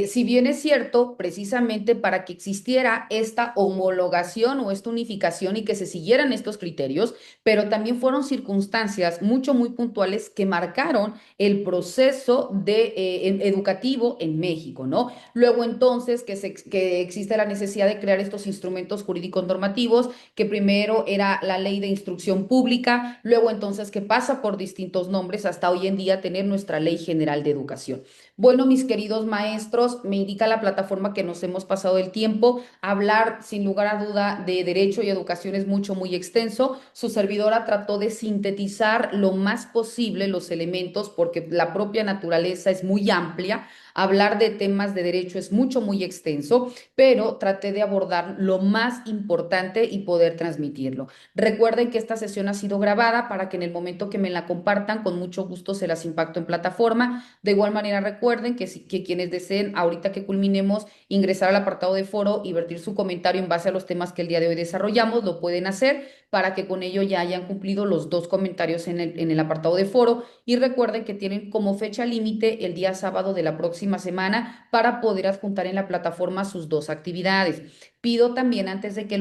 si bien es cierto, precisamente para que existiera esta homologación o esta unificación y que se siguieran estos criterios, pero también fueron circunstancias muy puntuales que marcaron el proceso educativo en México, ¿no? Luego entonces que existe la necesidad de crear estos instrumentos jurídicos normativos, que primero era la ley de instrucción pública, luego entonces que pasa por distintos nombres hasta hoy en día tener nuestra ley general de educación. Bueno, mis queridos maestros, me indica la plataforma que nos hemos pasado el tiempo. Hablar sin lugar a duda de derecho y educación es muy extenso. Su servidora trató de sintetizar lo más posible los elementos porque la propia naturaleza es muy amplia. Hablar de temas de derecho es muy extenso, pero traté de abordar lo más importante y poder transmitirlo. Recuerden que esta sesión ha sido grabada para que en el momento que me la compartan, con mucho gusto se las impacto en plataforma. De igual manera, recuerden que quienes deseen, ahorita que culminemos, ingresar al apartado de foro y vertir su comentario en base a los temas que el día de hoy desarrollamos, lo pueden hacer para que con ello ya hayan cumplido los dos comentarios en el apartado de foro. Y recuerden que tienen como fecha límite el día sábado de la próxima semana para poder adjuntar en la plataforma sus dos actividades. Pido también antes de que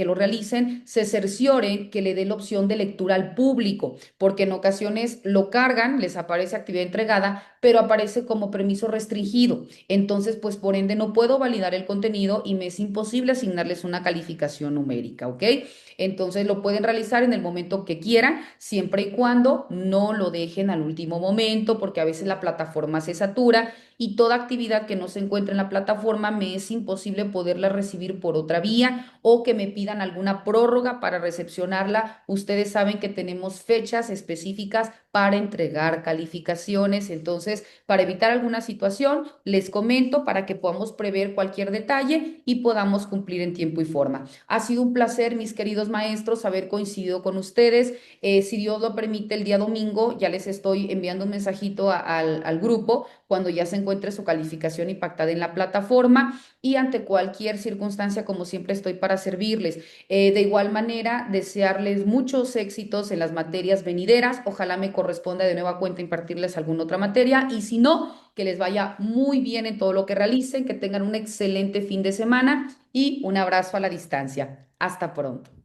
lo realicen, se cercioren que le dé la opción de lectura al público, porque en ocasiones lo cargan, les aparece actividad entregada, pero aparece como permiso restringido. Entonces, pues por ende no puedo validar el contenido y me es imposible asignarles una calificación numérica, ¿ok? Entonces lo pueden realizar en el momento que quieran, siempre y cuando no lo dejen al último momento, porque a veces la plataforma se satura y toda actividad que no se encuentre en la plataforma me es imposible poderla recibir por otra vía o que me pidan alguna prórroga para recepcionarla. Ustedes saben que tenemos fechas específicas para entregar calificaciones. Entonces, para evitar alguna situación, les comento para que podamos prever cualquier detalle y podamos cumplir en tiempo y forma. Ha sido un placer, mis queridos maestros, haber coincidido con ustedes. Si Dios lo permite, el día domingo ya les estoy enviando un mensajito al grupo cuando ya se encuentre su calificación impactada en la plataforma y ante cualquier circunstancia, como siempre, estoy para servirles. De igual manera, desearles muchos éxitos en las materias venideras. Ojalá me corresponda de nueva cuenta impartirles alguna otra materia y si no, que les vaya muy bien en todo lo que realicen, que tengan un excelente fin de semana y un abrazo a la distancia. Hasta pronto.